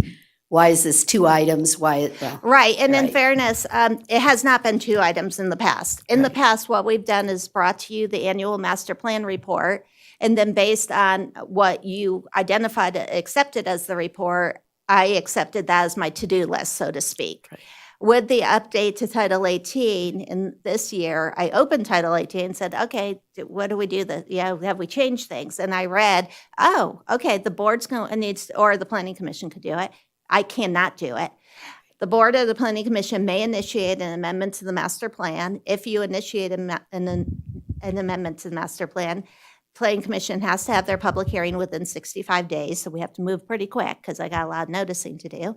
Why is this two items? Why? Well, Right, and in right. fairness, it has not been two items in the past. In the past, what we've done is brought to you the annual master plan report, And then based on what you identified, accepted as the report, I accepted that as my to-do list, so to speak. With the update to Title 18 in this year, I opened Title 18 and said, okay, what do we do? Have we changed things? And I read, oh, okay, the board's needs, or the planning commission could do it. I cannot do it. The board or the planning commission may initiate an amendment to the master plan. If you initiate an amendment to the master plan, planning commission has to have their public hearing within 65 days. So we have to move pretty quick because I got a lot of noticing to do.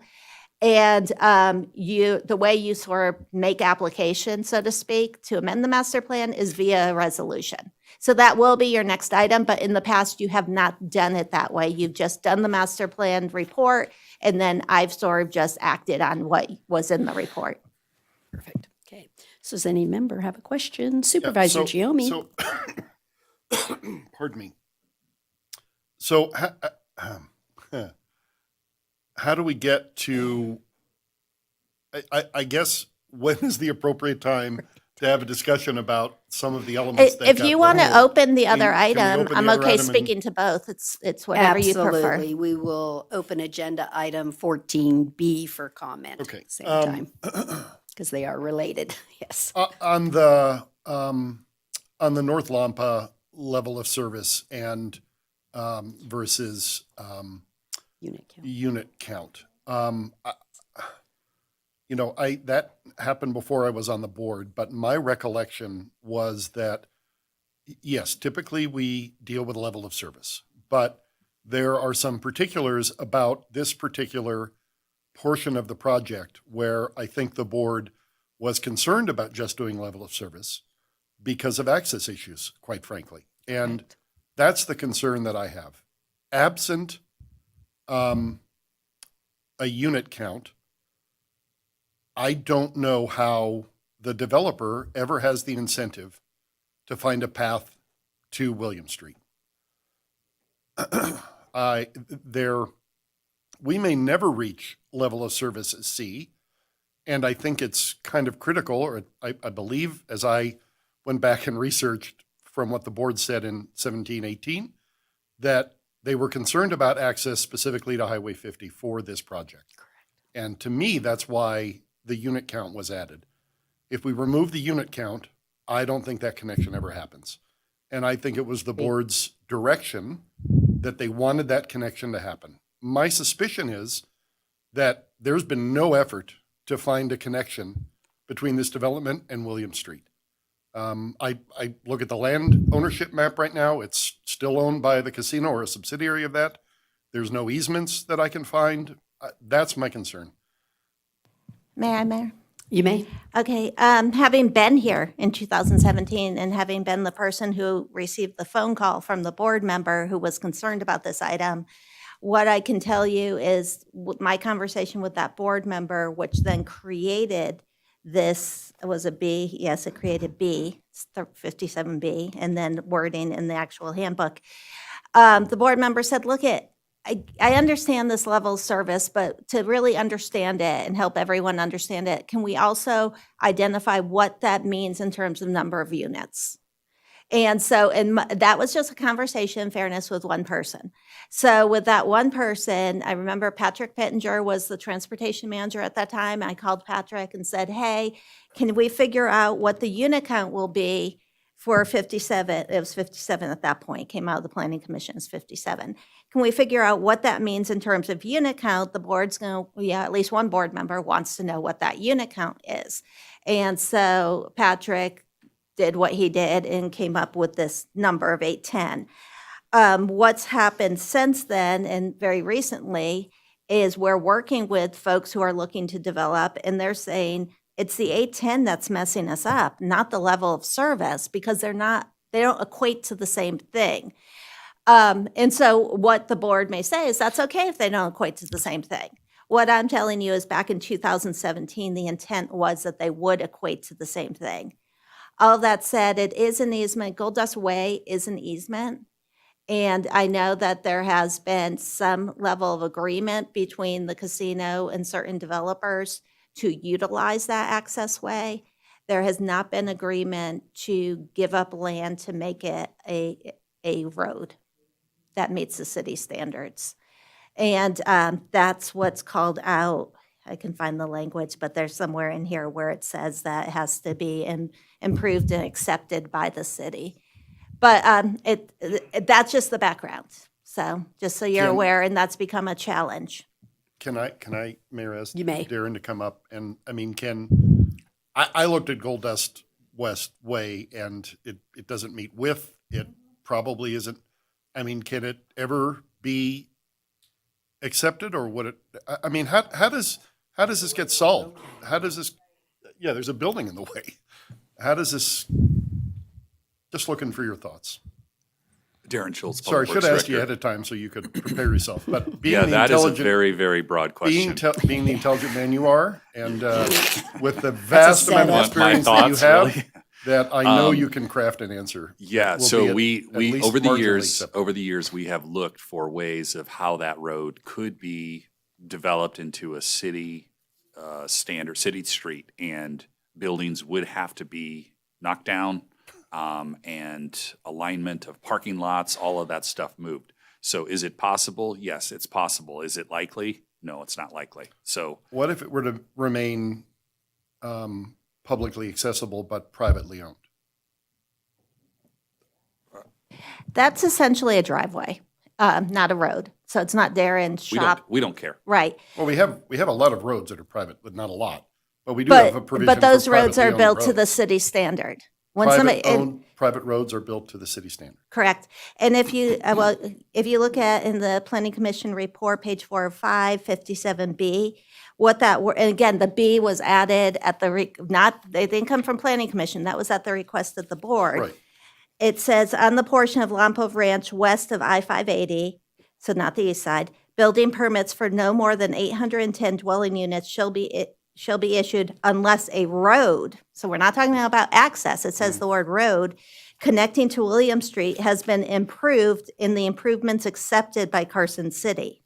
And the way you sort of make application, so to speak, to amend the master plan is via a resolution. So that will be your next item, but in the past, you have not done it that way. You've just done the master plan report, and then I've sort of just acted on what was in the report. Perfect. Okay. So does any member have a question? Supervisor Giomi. So, pardon me. So, how do we get to, I guess, when is the appropriate time to have a discussion about some of the elements that If got you want to removed? open the other Can we item, open I'm the other okay item and- speaking to both. It's whatever you prefer. Absolutely. We will open agenda item 14B for comment. Okay. At the same time, because they are related. Yes. On the North Lampa level of service and versus unit count. That happened before I was on the board, but my recollection was that, yes, typically we deal with level of service, but there are some particulars about this particular portion of the project where I think the board was concerned about just doing level of service because of access issues, quite frankly. And that's the concern that I have. Absent a unit count, I don't know how the developer ever has the incentive to find a path to William Street. We may never reach level of service C, and I think it's kind of critical, or I believe, as I went back and researched from what the board said in 1718, that they were concerned about access specifically to Highway 50 for this project. Correct. And to me, that's why the unit count was added. If we remove the unit count, I don't think that connection ever happens. And I think it was the board's direction that they wanted that connection to happen. My suspicion is that there's been no effort to find a connection between this development and William Street. I look at the land ownership map right now. It's still owned by the casino or a subsidiary of that. There's no easements that I can find. That's my concern. May I, Mayor? You may. Okay, having been here in 2017 and having been the person who received the phone call from the board member who was concerned about this item, what I can tell you is my conversation with that board member, which then created this, was a B, yes, it created B, it's 57B, and then wording in the actual handbook. The board member said, look, I understand this level of service, but to really understand it and help everyone understand it, can we also identify what that means in terms of number of units? And so, that was just a conversation, in fairness, with one person. So with that one person, I remember Patrick Pittenger was the transportation manager at that time. I called Patrick and said, hey, can we figure out what the unit count will be for 57? It was 57 at that point, came out of the planning commission as 57. Can we figure out what that means in terms of unit count? The board's going to, at least one board member wants to know what that unit count is. And so Patrick did what he did and came up with this number of 810. What's happened since then and very recently is we're working with folks who are looking to develop, and they're saying it's the 810 that's messing us up, not the level of service, because they don't equate to the same thing. And so what the board may say is that's okay if they don't equate to the same thing. What I'm telling you is back in 2017, the intent was that they would equate to the same thing. All that said, it is an easement. Gold Dust Way is an easement. And I know that there has been some level of agreement between the casino and certain developers to utilize that access way. There has not been agreement to give up land to make it a road that meets the city standards. And that's what's called out. I can find the language, but there's somewhere in here where it says that it has to be improved and accepted by the city. But that's just the background. So just so you're Can- aware, and that's become a challenge. Can I, Mayor, ask You may. Darren to come up? And, I mean, I looked at Gold Dust West Way, and it doesn't meet width. It probably isn't, I mean, can it ever be accepted, or would it, I mean, how does this get solved? How does this, yeah, there's a building in the way. How does this, just looking for your thoughts. Darren Schultz, Sorry, Public should Works have asked you Director. ahead of time so you could prepare yourself. But being Yeah, the that is a intelligent, very, very broad question. being the intelligent man you are, and with the vast amount of setup. My experience that you thoughts, have, really? that I know you can craft an answer. Yeah, Will so be at we least over the marginally years acceptable. we have looked for ways of how that road could be developed into a city standard city street, and buildings would have to be knocked down, and alignment of parking lots, all of that stuff moved. So is it possible? Yes, it's possible. Is it likely? No, it's not likely. So What if it were to remain publicly accessible but privately owned? That's essentially a driveway, not a road. So it's not Darren's shop. we don't care. Right. Well, we have a lot of roads that are private, but not a lot. But we do have a provision But those for roads are privately owned built to the roads. city standard. When somebody, Private roads are built to the city standard. correct. And if you, if you look at in the Planning Commission report, page 4 of 5, 57B, what that were, and again, the B was added at the, they didn't come from Planning Commission, that was at the request of the board. Right. It says on the portion of Lompo Ranch west of I-580, so not the east side, building permits for no more than 810 dwelling units shall be issued unless a road, so we're not talking about access, it says the word road, connecting to William Street has been improved in the improvements accepted by Carson City.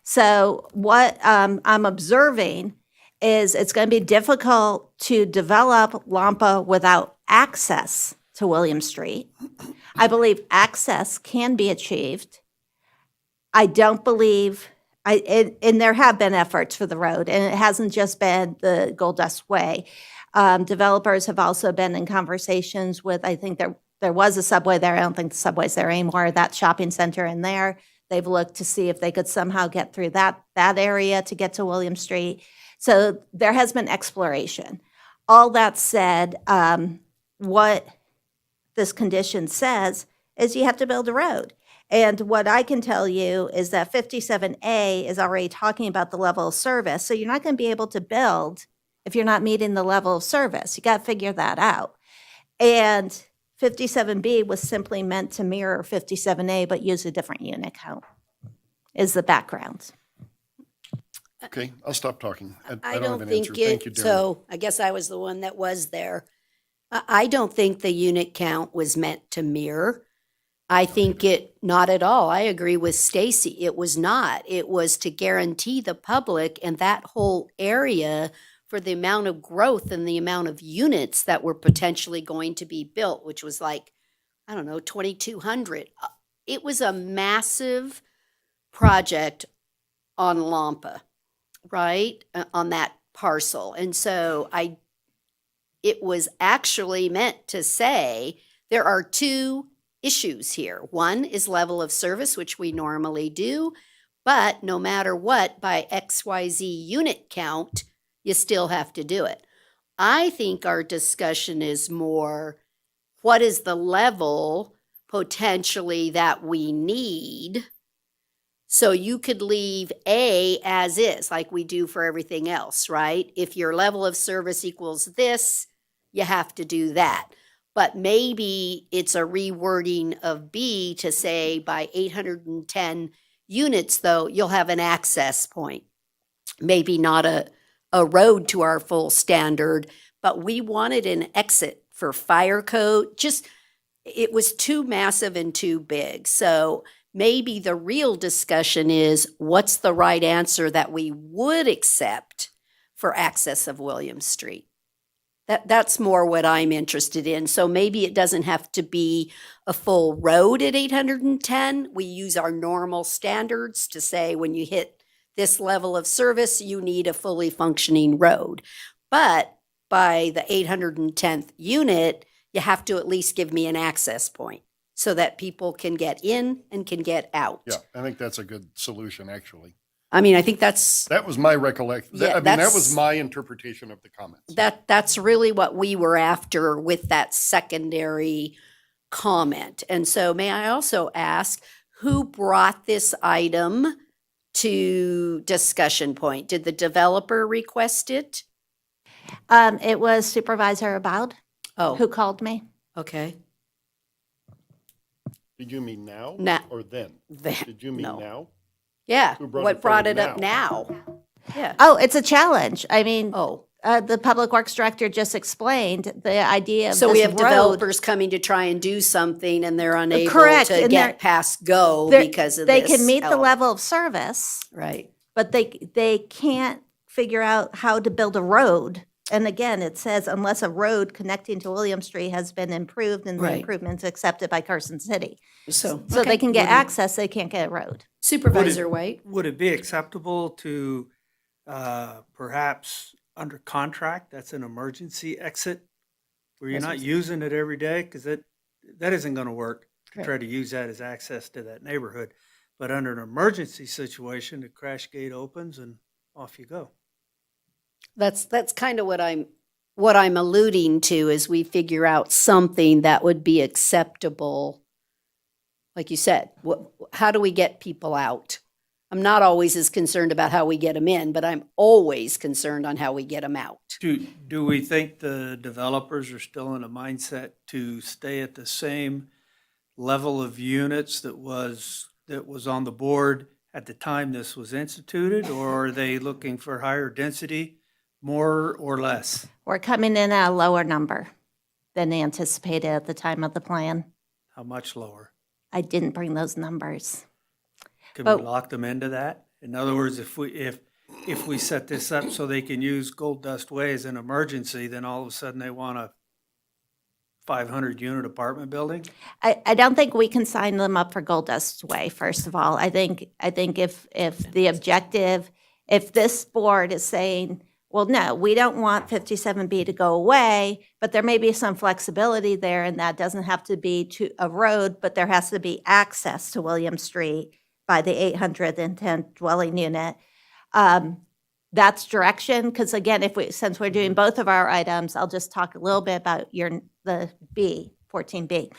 So what I'm observing is it's going to be difficult to develop Lampa without access to William Street. I believe access can be achieved. I don't believe, and there have been efforts for the road, and it hasn't just been the Gold Dust Way. Developers have also been in conversations with, I think there was a Subway there. I don't think the Subway's there anymore. That shopping center in there. They've looked to see if they could somehow get through that area to get to William Street. So there has been exploration. All that said, what this condition says is you have to build a road. And what I can tell you is that 57A is already talking about the level of service. So you're not going to be able to build if you're not meeting the level of service. You got to figure that out. And 57B was simply meant to mirror 57A, but use a different unit count, is the background. Okay, I'll stop talking. I don't have don't an think answer. Thank you, it, Darren. so I guess I was the one that was there. I don't think the unit count was meant to mirror. I think it, not at all. I agree with Stacy. It was not. It was to guarantee the public and that whole area for the amount of growth and the amount of units that were potentially going to be built, which was like, I don't know, 2,200. It was a massive project on Lampa, right? On that parcel. And so it was actually meant to say there are two issues here. One is level of service, which we normally do, but no matter what, by XYZ unit count, you still have to do it. I think our discussion is more, what is the level potentially that we need? So you could leave A as is, like we do for everything else, right? If your level of service equals this, you have to do that. But maybe it's a rewording of B to say by 810 units, though, you'll have an access point. Maybe not a road to our full standard, but we wanted an exit for fire code. Just, it was too massive and too big. So maybe the real discussion is what's the right answer that we would accept for access of William Street? That's more what I'm interested in. So maybe it doesn't have to be a full road at 810. We use our normal standards to say when you hit this level of service, you need a fully functioning road. But by the 810th unit, you have to at least give me an access point so that people can get in and can get out. Yeah, I think that's a good solution, actually. I mean, I think that's That was my recollection. Yeah, I mean, that that's- was my interpretation of the comments. that's really what we were after with that secondary comment. And so may I also ask, who brought this item to discussion point? Did the developer request it? It was Supervisor About Oh, who called me. okay. Did you mean now Na- or then? Then, Did you mean no. now? Yeah, Who brought it what brought forward it up now? Yeah. Oh, it's a challenge. I mean, Oh, the Public Works Director just explained the idea of so we this have road. developers coming to try and do something and they're unable Correct, to and get they're- past go They're- because of They this. can meet the element. level of service, Right. but they can't figure out how to build a road. And again, it says unless a road connecting to William Street has been improved and the Right. improvements accepted by Carson City. So, So okay. they can get access, they can't get a road. Supervisor White? Would it be acceptable to perhaps under contract, that's an emergency exit, where you're That's not what- using it every day? Because that isn't going to work, to Correct. try to use that as access to that neighborhood. But under an emergency situation, the crash gate opens and off you go. That's kind of what I'm alluding to as we figure out something that would be acceptable. Like you said, how do we get people out? I'm not always as concerned about how we get them in, but I'm always concerned on how we get them out. Do we think the developers are still in a mindset to stay at the same level of units that was on the board at the time this was instituted? Or are they looking for higher density, more or less? We're coming in at a lower number than anticipated at the time of the plan. How much lower? I didn't bring those numbers. Can But- we lock them into that? In other words, if we set this up so they can use Gold Dust Way as an emergency, then all of a sudden they want a 500 unit apartment building? I don't think we can sign them up for Gold Dust Way, first of all. I think if the objective, if this board is saying, well, no, we don't want 57B to go away, but there may be some flexibility there, and that doesn't have to be to a road, but there has to be access to William Street by the 810 dwelling unit. That's direction, because again, since we're doing both of our items, I'll just talk a little bit about the B, 14B.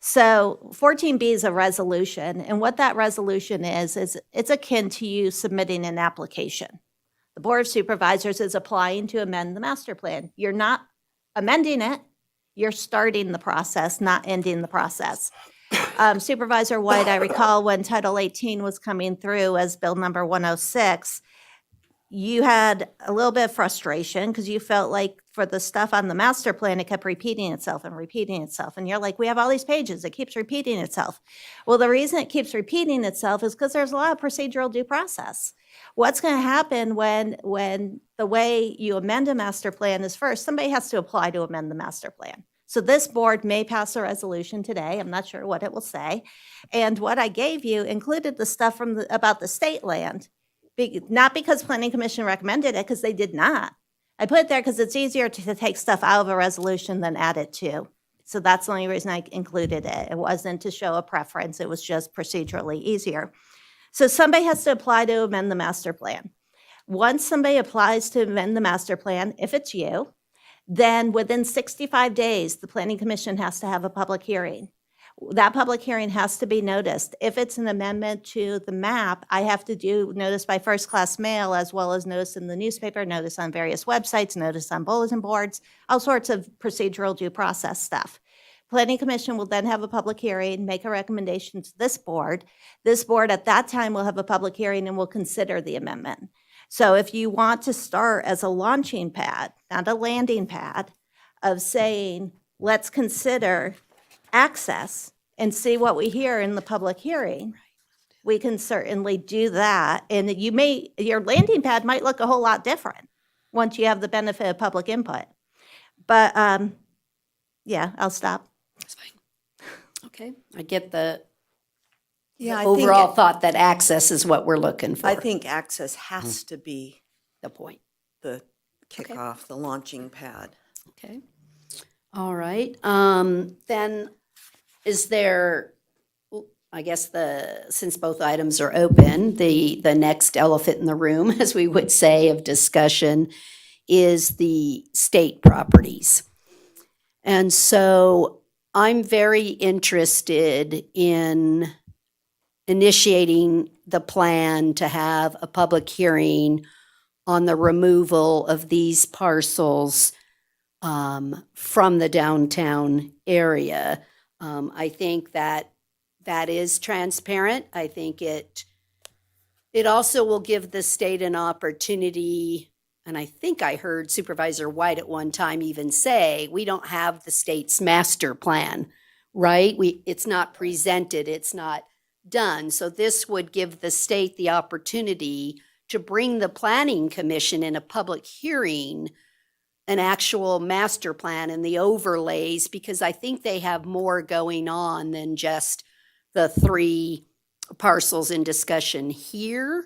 So 14B is a resolution, and what that resolution is it's akin to you submitting an application. The Board of Supervisors is applying to amend the master plan. You're not amending it, you're starting the process, not ending the process. Supervisor White, I recall when Title 18 was coming through as Bill number 106, you had a little bit of frustration because you felt like for the stuff on the master plan, it kept repeating itself and repeating itself. And you're like, we have all these pages, it keeps repeating itself. Well, the reason it keeps repeating itself is because there's a lot of procedural due process. What's going to happen when the way you amend a master plan is first, somebody has to apply to amend the master plan. So this board may pass a resolution today. I'm not sure what it will say. And what I gave you included the stuff about the state land. Not because Planning Commission recommended it, because they did not. I put it there because it's easier to take stuff out of a resolution than add it to. So that's the only reason I included it. It wasn't to show a preference. It was just procedurally easier. So somebody has to apply to amend the master plan. Once somebody applies to amend the master plan, if it's you, then within 65 days, the Planning Commission has to have a public hearing. That public hearing has to be noticed. If it's an amendment to the map, I have to do notice by first-class mail, as well as notice in the newspaper, notice on various websites, notice on bulletin boards, all sorts of procedural due process stuff. Planning Commission will then have a public hearing, make a recommendation to this board. This board at that time will have a public hearing and will consider the amendment. So if you want to start as a launching pad, not a landing pad, of saying, let's consider access and see what we hear in the public hearing, we can certainly do that. And your landing pad might look a whole lot different once you have the benefit of public input. But, yeah, I'll stop. That's fine. Okay, I get the Yeah, the overall thought that access is what we're looking for. I think access has to be the point. the kickoff, the launching pad. Okay. All right. Then is there, I guess since both items are open, the next elephant in the room, as we would say, of discussion is the state properties. And so I'm very interested in initiating the plan to have a public hearing on the removal of these parcels from the downtown area. I think that is transparent. I think it also will give the state an opportunity, and I think I heard Supervisor White at one time even say, we don't have the state's master plan, right? It's not presented, it's not done. So this would give the state the opportunity to bring the Planning Commission in a public hearing an actual master plan and the overlays, because I think they have more going on than just the 3 parcels in discussion here.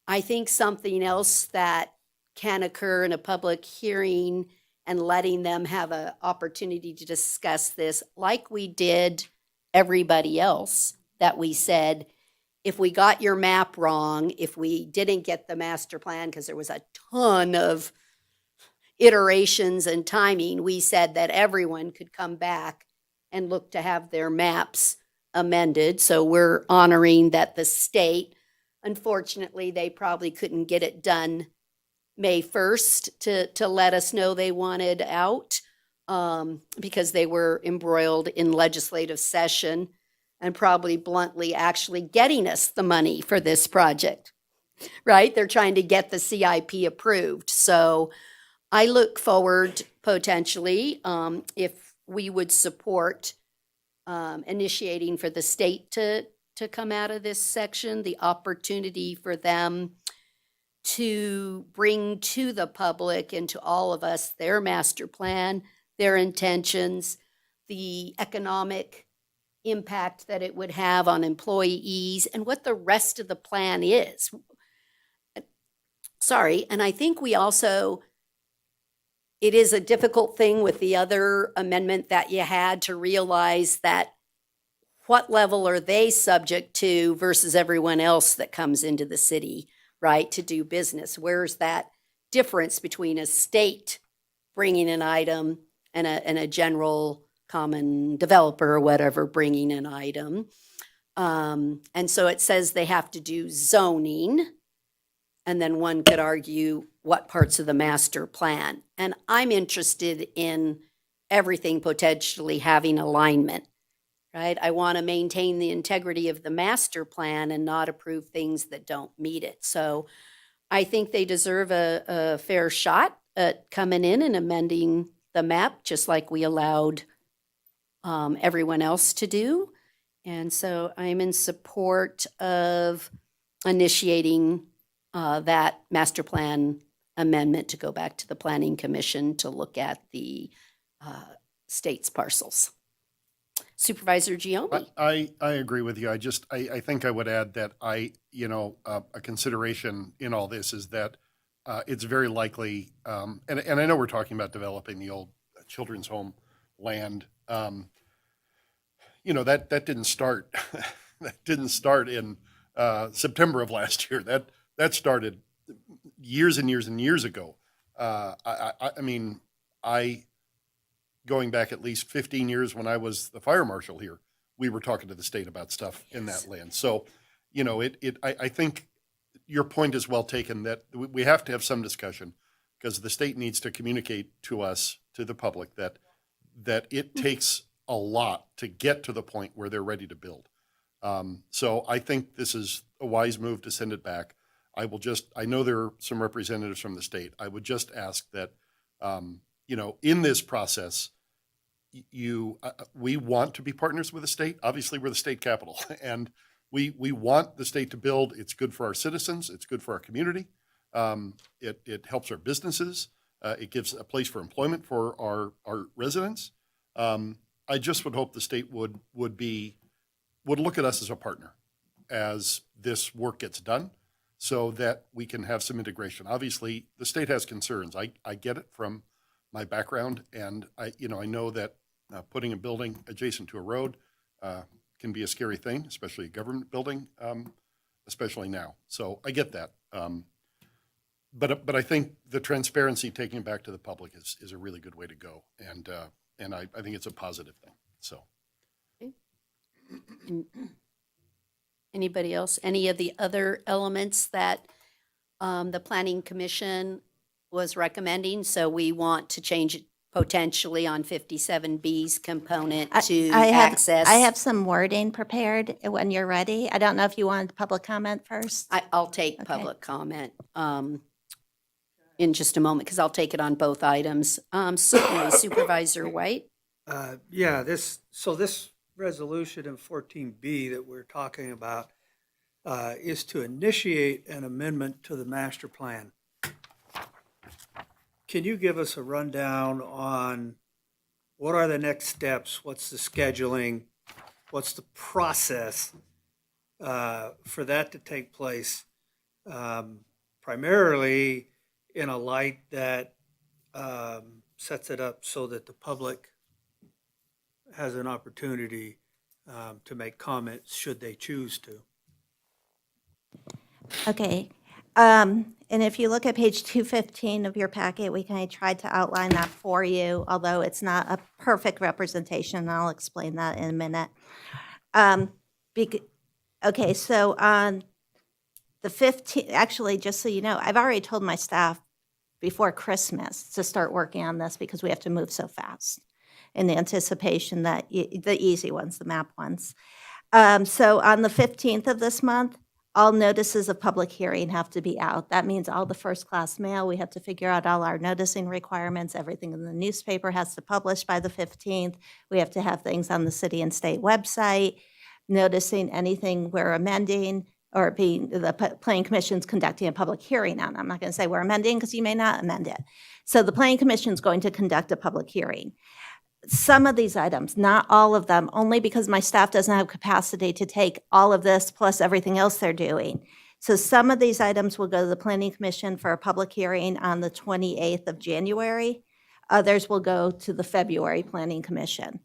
I think something else that can occur in a public hearing and letting them have an opportunity to discuss this, like we did everybody else, that we said, if we got your map wrong, if we didn't get the master plan, because there was a ton of iterations and timing, we said that everyone could come back and look to have their maps amended. So we're honoring that the state, unfortunately, they probably couldn't get it done May 1st to let us know they wanted out because they were embroiled in legislative session and probably bluntly actually getting us the money for this project, right? They're trying to get the CIP approved. So I look forward potentially, if we would support initiating for the state to come out of this section, the opportunity for them to bring to the public and to all of us their master plan, their intentions, the economic impact that it would have on employees, and what the rest of the plan is. Sorry, and I think we also, it is a difficult thing with the other amendment that you had to realize that what level are they subject to versus everyone else that comes into the city, right, to do business? Where's that difference between a state bringing an item and a general common developer or whatever bringing an item? And so it says they have to do zoning, and then one could argue what parts of the master plan. And I'm interested in everything potentially having alignment, right? I want to maintain the integrity of the master plan and not approve things that don't meet it. So I think they deserve a fair shot at coming in and amending the map, just like we allowed everyone else to do. And so I'm in support of initiating that master plan amendment to go back to the Planning Commission to look at the state's parcels. Supervisor Giombi. I agree with you. I think I would add that a consideration in all this is that it's very likely, and I know we're talking about developing the old children's home land. That didn't start. That didn't start in September of last year. That started years and years and years ago. Going back at least 15 years when I was the fire marshal here, we were talking to the state about stuff in that land. So, I think your point is well taken that we have to have some discussion because the state needs to communicate to us, to the public, that it takes a lot to get to the point where they're ready to build. So I think this is a wise move to send it back. I know there are some representatives from the state. I would just ask that, in this process, we want to be partners with the state. Obviously, we're the state capital, and we want the state to build. It's good for our citizens. It's good for our community. It helps our businesses. It gives a place for employment for our residents. I just would hope the state would look at us as a partner as this work gets done so that we can have some integration. Obviously, the state has concerns. I get it from my background, and I know that putting a building adjacent to a road can be a scary thing, especially a government building, especially now. So I get that. But I think the transparency, taking it back to the public is a really good way to go. And I think it's a positive thing, so. Anybody else? Any of the other elements that the Planning Commission was recommending? So we want to change it potentially on 57B's component to access. I have some wording prepared when you're ready. I don't know if you wanted public comment first. I'll take public comment in just a moment because I'll take it on both items. Certainly, Supervisor White. Yeah, this resolution in 14B that we're talking about is to initiate an amendment to the master plan. Can you give us a rundown on what are the next steps? What's the scheduling? What's the process for that to take place? Primarily in a light that sets it up so that the public has an opportunity to make comments should they choose to. Okay. And if you look at page 215 of your packet, we kind of tried to outline that for you, although it's not a perfect representation. And I'll explain that in a minute. Okay, so on the 15th, actually, just so you know, I've already told my staff before Christmas to start working on this because we have to move so fast in the anticipation that the easy ones, the map ones. So on the 15th of this month, all notices of public hearing have to be out. That means all the first-class mail, we have to figure out all our noticing requirements. Everything in the newspaper has to publish by the 15th. We have to have things on the city and state website, noticing anything we're amending or the Planning Commission's conducting a public hearing on. I'm not going to say we're amending because you may not amend it. So the Planning Commission's going to conduct a public hearing. Some of these items, not all of them, only because my staff doesn't have capacity to take all of this plus everything else they're doing. So some of these items will go to the Planning Commission for a public hearing on the 28th of January. Others will go to the February Planning Commission.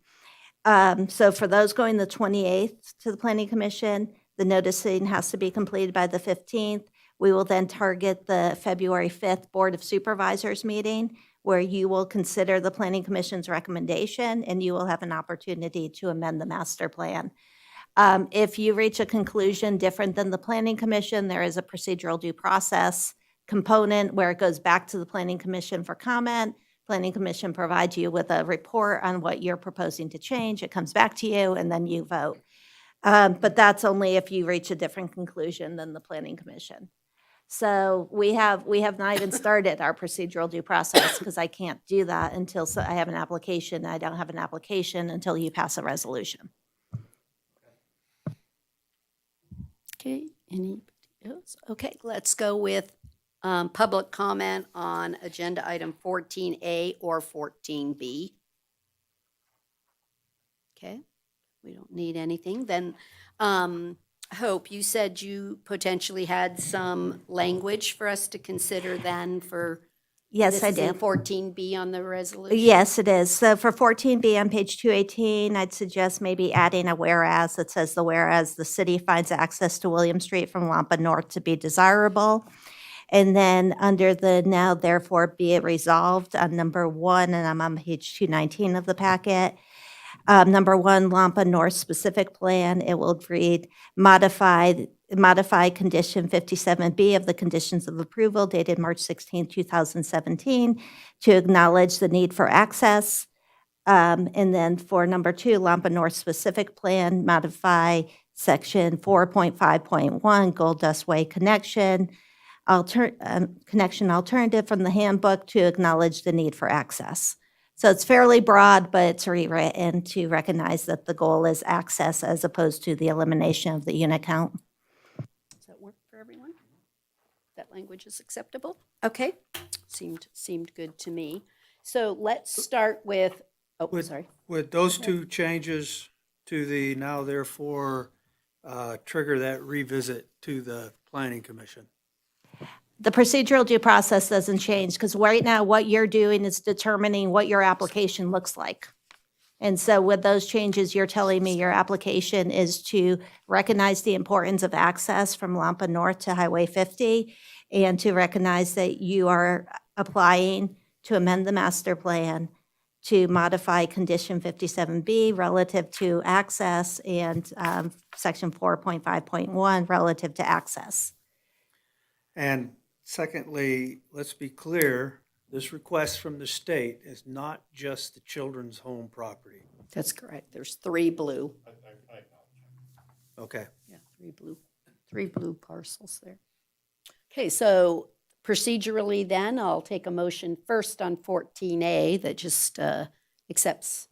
So for those going the 28th to the Planning Commission, the noticing has to be completed by the 15th. We will then target the February 5th Board of Supervisors meeting, where you will consider the Planning Commission's recommendation and you will have an opportunity to amend the master plan. If you reach a conclusion different than the Planning Commission, there is a procedural due process component where it goes back to the Planning Commission for comment. Planning Commission provides you with a report on what you're proposing to change. It comes back to you and then you vote. But that's only if you reach a different conclusion than the Planning Commission. So we have not even started our procedural due process because I can't do that until I have an application. I don't have an application until you pass a resolution. Okay, anybody else? Okay, let's go with public comment on agenda item 14A or 14B. Okay, we don't need anything. Then Hope, you said you potentially had some language for us to consider then for. Yes, I This is in do. 14B on the resolution? Yes, it is. So for 14B on page 218, I'd suggest maybe adding a whereas that says the whereas the city finds access to William Street from Lampa North to be desirable. And then under the now therefore be it resolved on number 1, and I'm on page 219 of the packet. Number 1, Lampa North specific plan, it will read modify condition 57B of the conditions of approval dated March 16, 2017 to acknowledge the need for access. And then for number 2, Lampa North specific plan, modify section 4.5.1 Gold Dust Way connection alternative from the handbook to acknowledge the need for access. So it's fairly broad, but it's rewritten to recognize that the goal is access as opposed to the elimination of the unit count. Does that work for everyone? That language is acceptable? Okay, seemed good to me. So let's start with, oh, Would- sorry. Would those two changes to the now therefore trigger that revisit to the planning commission? The procedural due process doesn't change because right now what you're doing is determining what your application looks like. And so with those changes, you're telling me your application is to recognize the importance of access from Lampa North to Highway 50 and to recognize that you are applying to amend the master plan to modify condition 57B relative to access and section 4.5.1 relative to access. And secondly, let's be clear, this request from the state is not just the children's home property. That's correct. There's three blue. Okay. Yeah, three blue parcels there. Okay, so procedurally then, I'll take a motion first on 14A that just accepts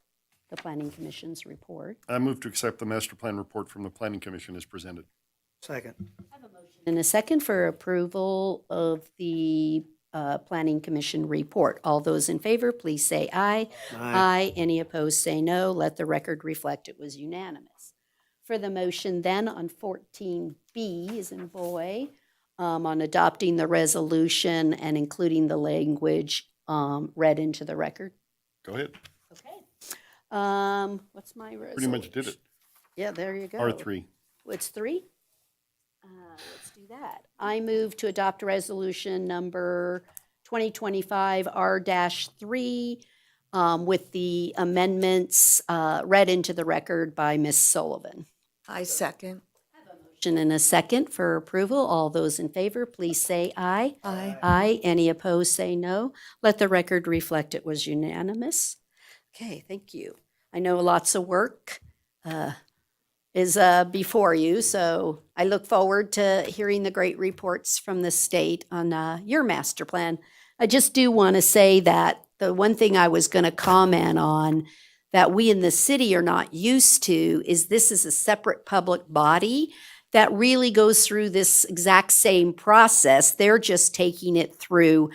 the Planning Commission's report. I move to accept the master plan report from the planning commission as presented. Second. And a second for approval of the Planning Commission report. All those in favor, please say aye. Aye. Any opposed, say no. Let the record reflect it was unanimous. For the motion then on 14B as in boy, on adopting the resolution and including the language read into the record. Go ahead. Okay. What's my resolution? Pretty much did it. Yeah, there you go. R3. What's 3? Let's do that. I move to adopt resolution number 2025 R-3 with the amendments read into the record by Ms. Sullivan. I second. Motion and a second for approval. All those in favor, please say aye. Aye. Aye. Any opposed, say no. Let the record reflect it was unanimous. Okay, thank you. I know lots of work is before you, so I look forward to hearing the great reports from the state on your master plan. I just do want to say that the one thing I was going to comment on that we in the city are not used to is this is a separate public body that really goes through this exact same process. They're just taking it through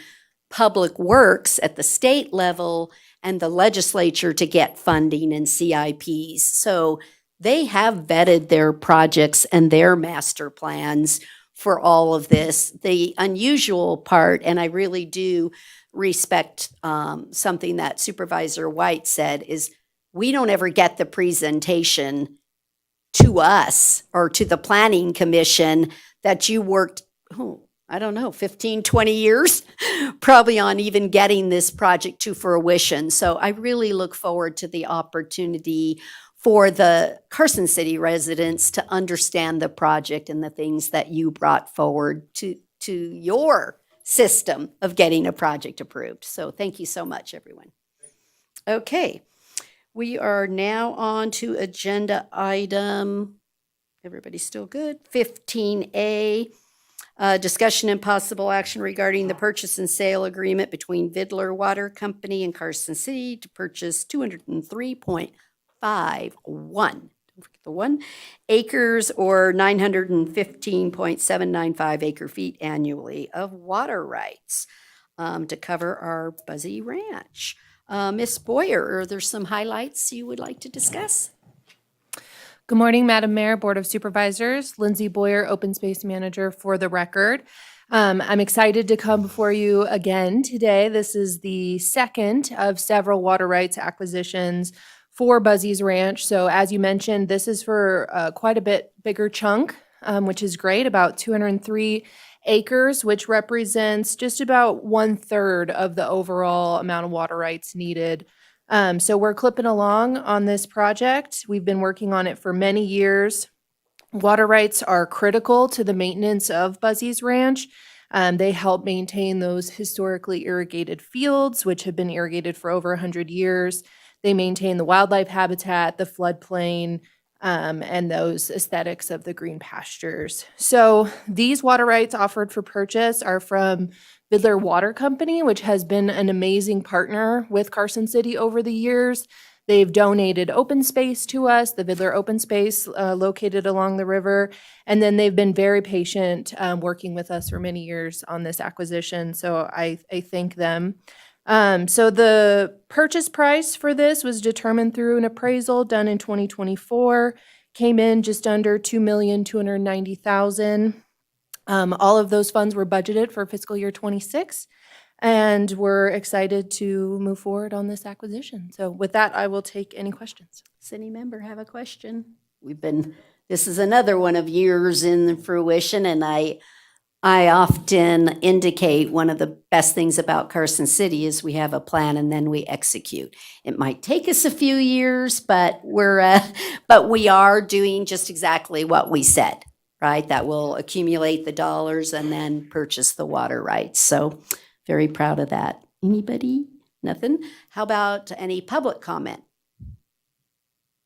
public works at the state level and the legislature to get funding and CIPs. So they have vetted their projects and their master plans for all of this. The unusual part, and I really do respect something that Supervisor White said, is we don't ever get the presentation to us or to the Planning Commission that you worked, I don't know, 15, 20 years probably on even getting this project to fruition. So I really look forward to the opportunity for the Carson City residents to understand the project and the things that you brought forward to your system of getting a project approved. So thank you so much, everyone. Okay, we are now on to agenda item, everybody still good? 15A, discussion and possible action regarding the purchase and sale agreement between Vidler Water Company and Carson City to purchase 203.51, don't forget the 1, acres or 915.795 acre feet annually of water rights to cover our Buzzy Ranch. Ms. Boyer, are there some highlights you would like to discuss? Good morning, Madam Mayor, Board of Supervisors. Lindsay Boyer, Open Space Manager for the record. I'm excited to come before you again today. This is the second of several water rights acquisitions for Buzzy's Ranch. So as you mentioned, this is for quite a bit bigger chunk, which is great, about 203 acres, which represents just about 1/3 of the overall amount of water rights needed. So we're clipping along on this project. We've been working on it for many years. Water rights are critical to the maintenance of Buzzy's Ranch. They help maintain those historically irrigated fields, which have been irrigated for over 100 years. They maintain the wildlife habitat, the floodplain, and those aesthetics of the green pastures. So these water rights offered for purchase are from Vidler Water Company, which has been an amazing partner with Carson City over the years. They've donated open space to us, the Vidler Open Space located along the river. And then they've been very patient, working with us for many years on this acquisition. So I thank them. So the purchase price for this was determined through an appraisal done in 2024, came in just under $2,290,000. All of those funds were budgeted for fiscal year '26, and we're excited to move forward on this acquisition. So with that, I will take any questions. Does any member have a question? This is another one of years in fruition, and I often indicate one of the best things about Carson City is we have a plan and then we execute. It might take us a few years, but we are doing just exactly what we said, right? That will accumulate the dollars and then purchase the water rights. So very proud of that. Anybody? Nothing? How about any public comment?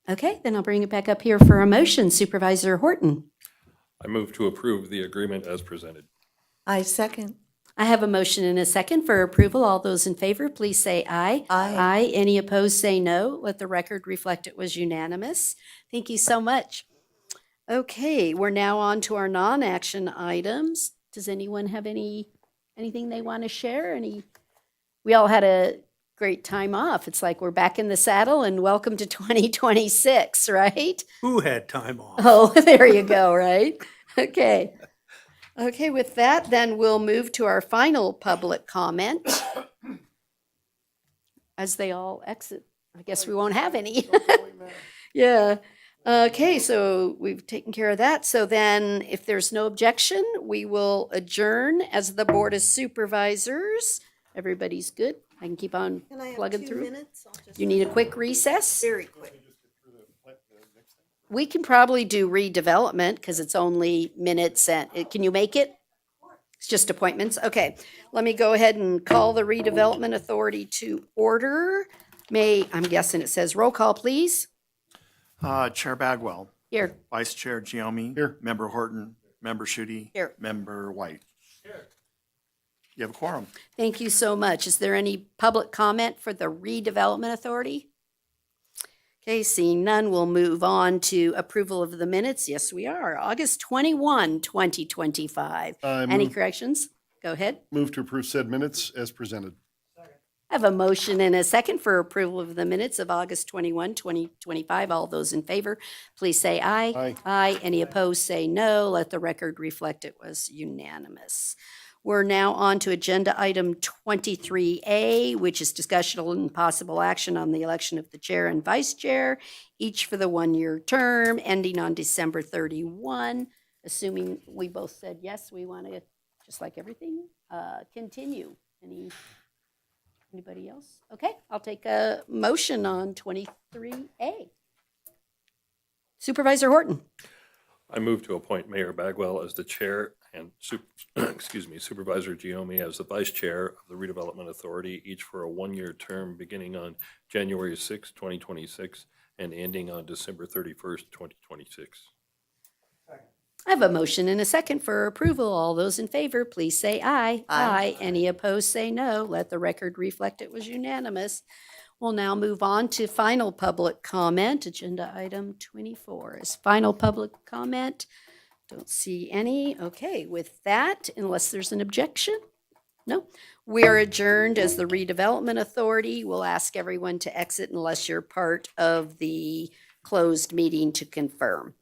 Okay, then I'll bring it back up here for a motion. Supervisor Horton. I move to approve the agreement as presented. I second. I have a motion and a second for approval. All those in favor, please say aye. Aye. Any opposed, say no. Let the record reflect it was unanimous. Thank you so much. Okay, we're now on to our non-action items. Does anyone have anything they want to share? We all had a great time off. It's like we're back in the saddle and welcome to 2026, right? Who had time off? Oh, there you go, right? Okay. Okay, with that, then we'll move to our final public comment. As they all exit, I guess we won't have any. Yeah. Okay, so we've taken care of that. So then, if there's no objection, we will adjourn as the Board of Supervisors. Everybody's good? I can keep on Can I have plugging 2 through? minutes? I'll just- You need a quick recess? Very quick. We can probably do redevelopment because it's only minutes and, can you make it? It's just appointments? Okay. Let me go ahead and call the redevelopment authority to order. I'm guessing it says roll call, please. Chair Bagwell, Here. Vice Chair Giommi. Here. Member Horton, Member Schutte. Here. Member White. Here. You have a quorum. Thank you so much. Is there any public comment for the redevelopment authority? Okay, seeing none, we'll move on to approval of the minutes. Yes, we are. August 21, 2025. Any corrections? Go ahead. Move to approve said minutes as presented. I have a motion and a second for approval of the minutes of August 21, 2025. All those in favor, please say aye. Aye. Aye. Any opposed, say no. Let the record reflect it was unanimous. We're now on to agenda item 23A, which is discussion and possible action on the election of the chair and vice chair, each for the one-year term ending on December 31. Assuming we both said yes, we want to, just like everything, continue. Anybody else? Okay, I'll take a motion on 23A. Supervisor Horton. I move to appoint Mayor Bagwell as the chair and Supervisor Giommi as the vice chair of the Redevelopment Authority, each for a one-year term beginning on January 6, 2026 and ending on December 31st, 2026. I have a motion and a second for approval. All those in favor, please say aye. Aye. Any opposed, say no. Let the record reflect it was unanimous. We'll now move on to final public comment. Agenda item 24 is final public comment. Don't see any. Okay, with that, unless there's an objection? No. We are adjourned as the Redevelopment Authority. We'll ask everyone to exit unless you're part of the closed meeting to confirm.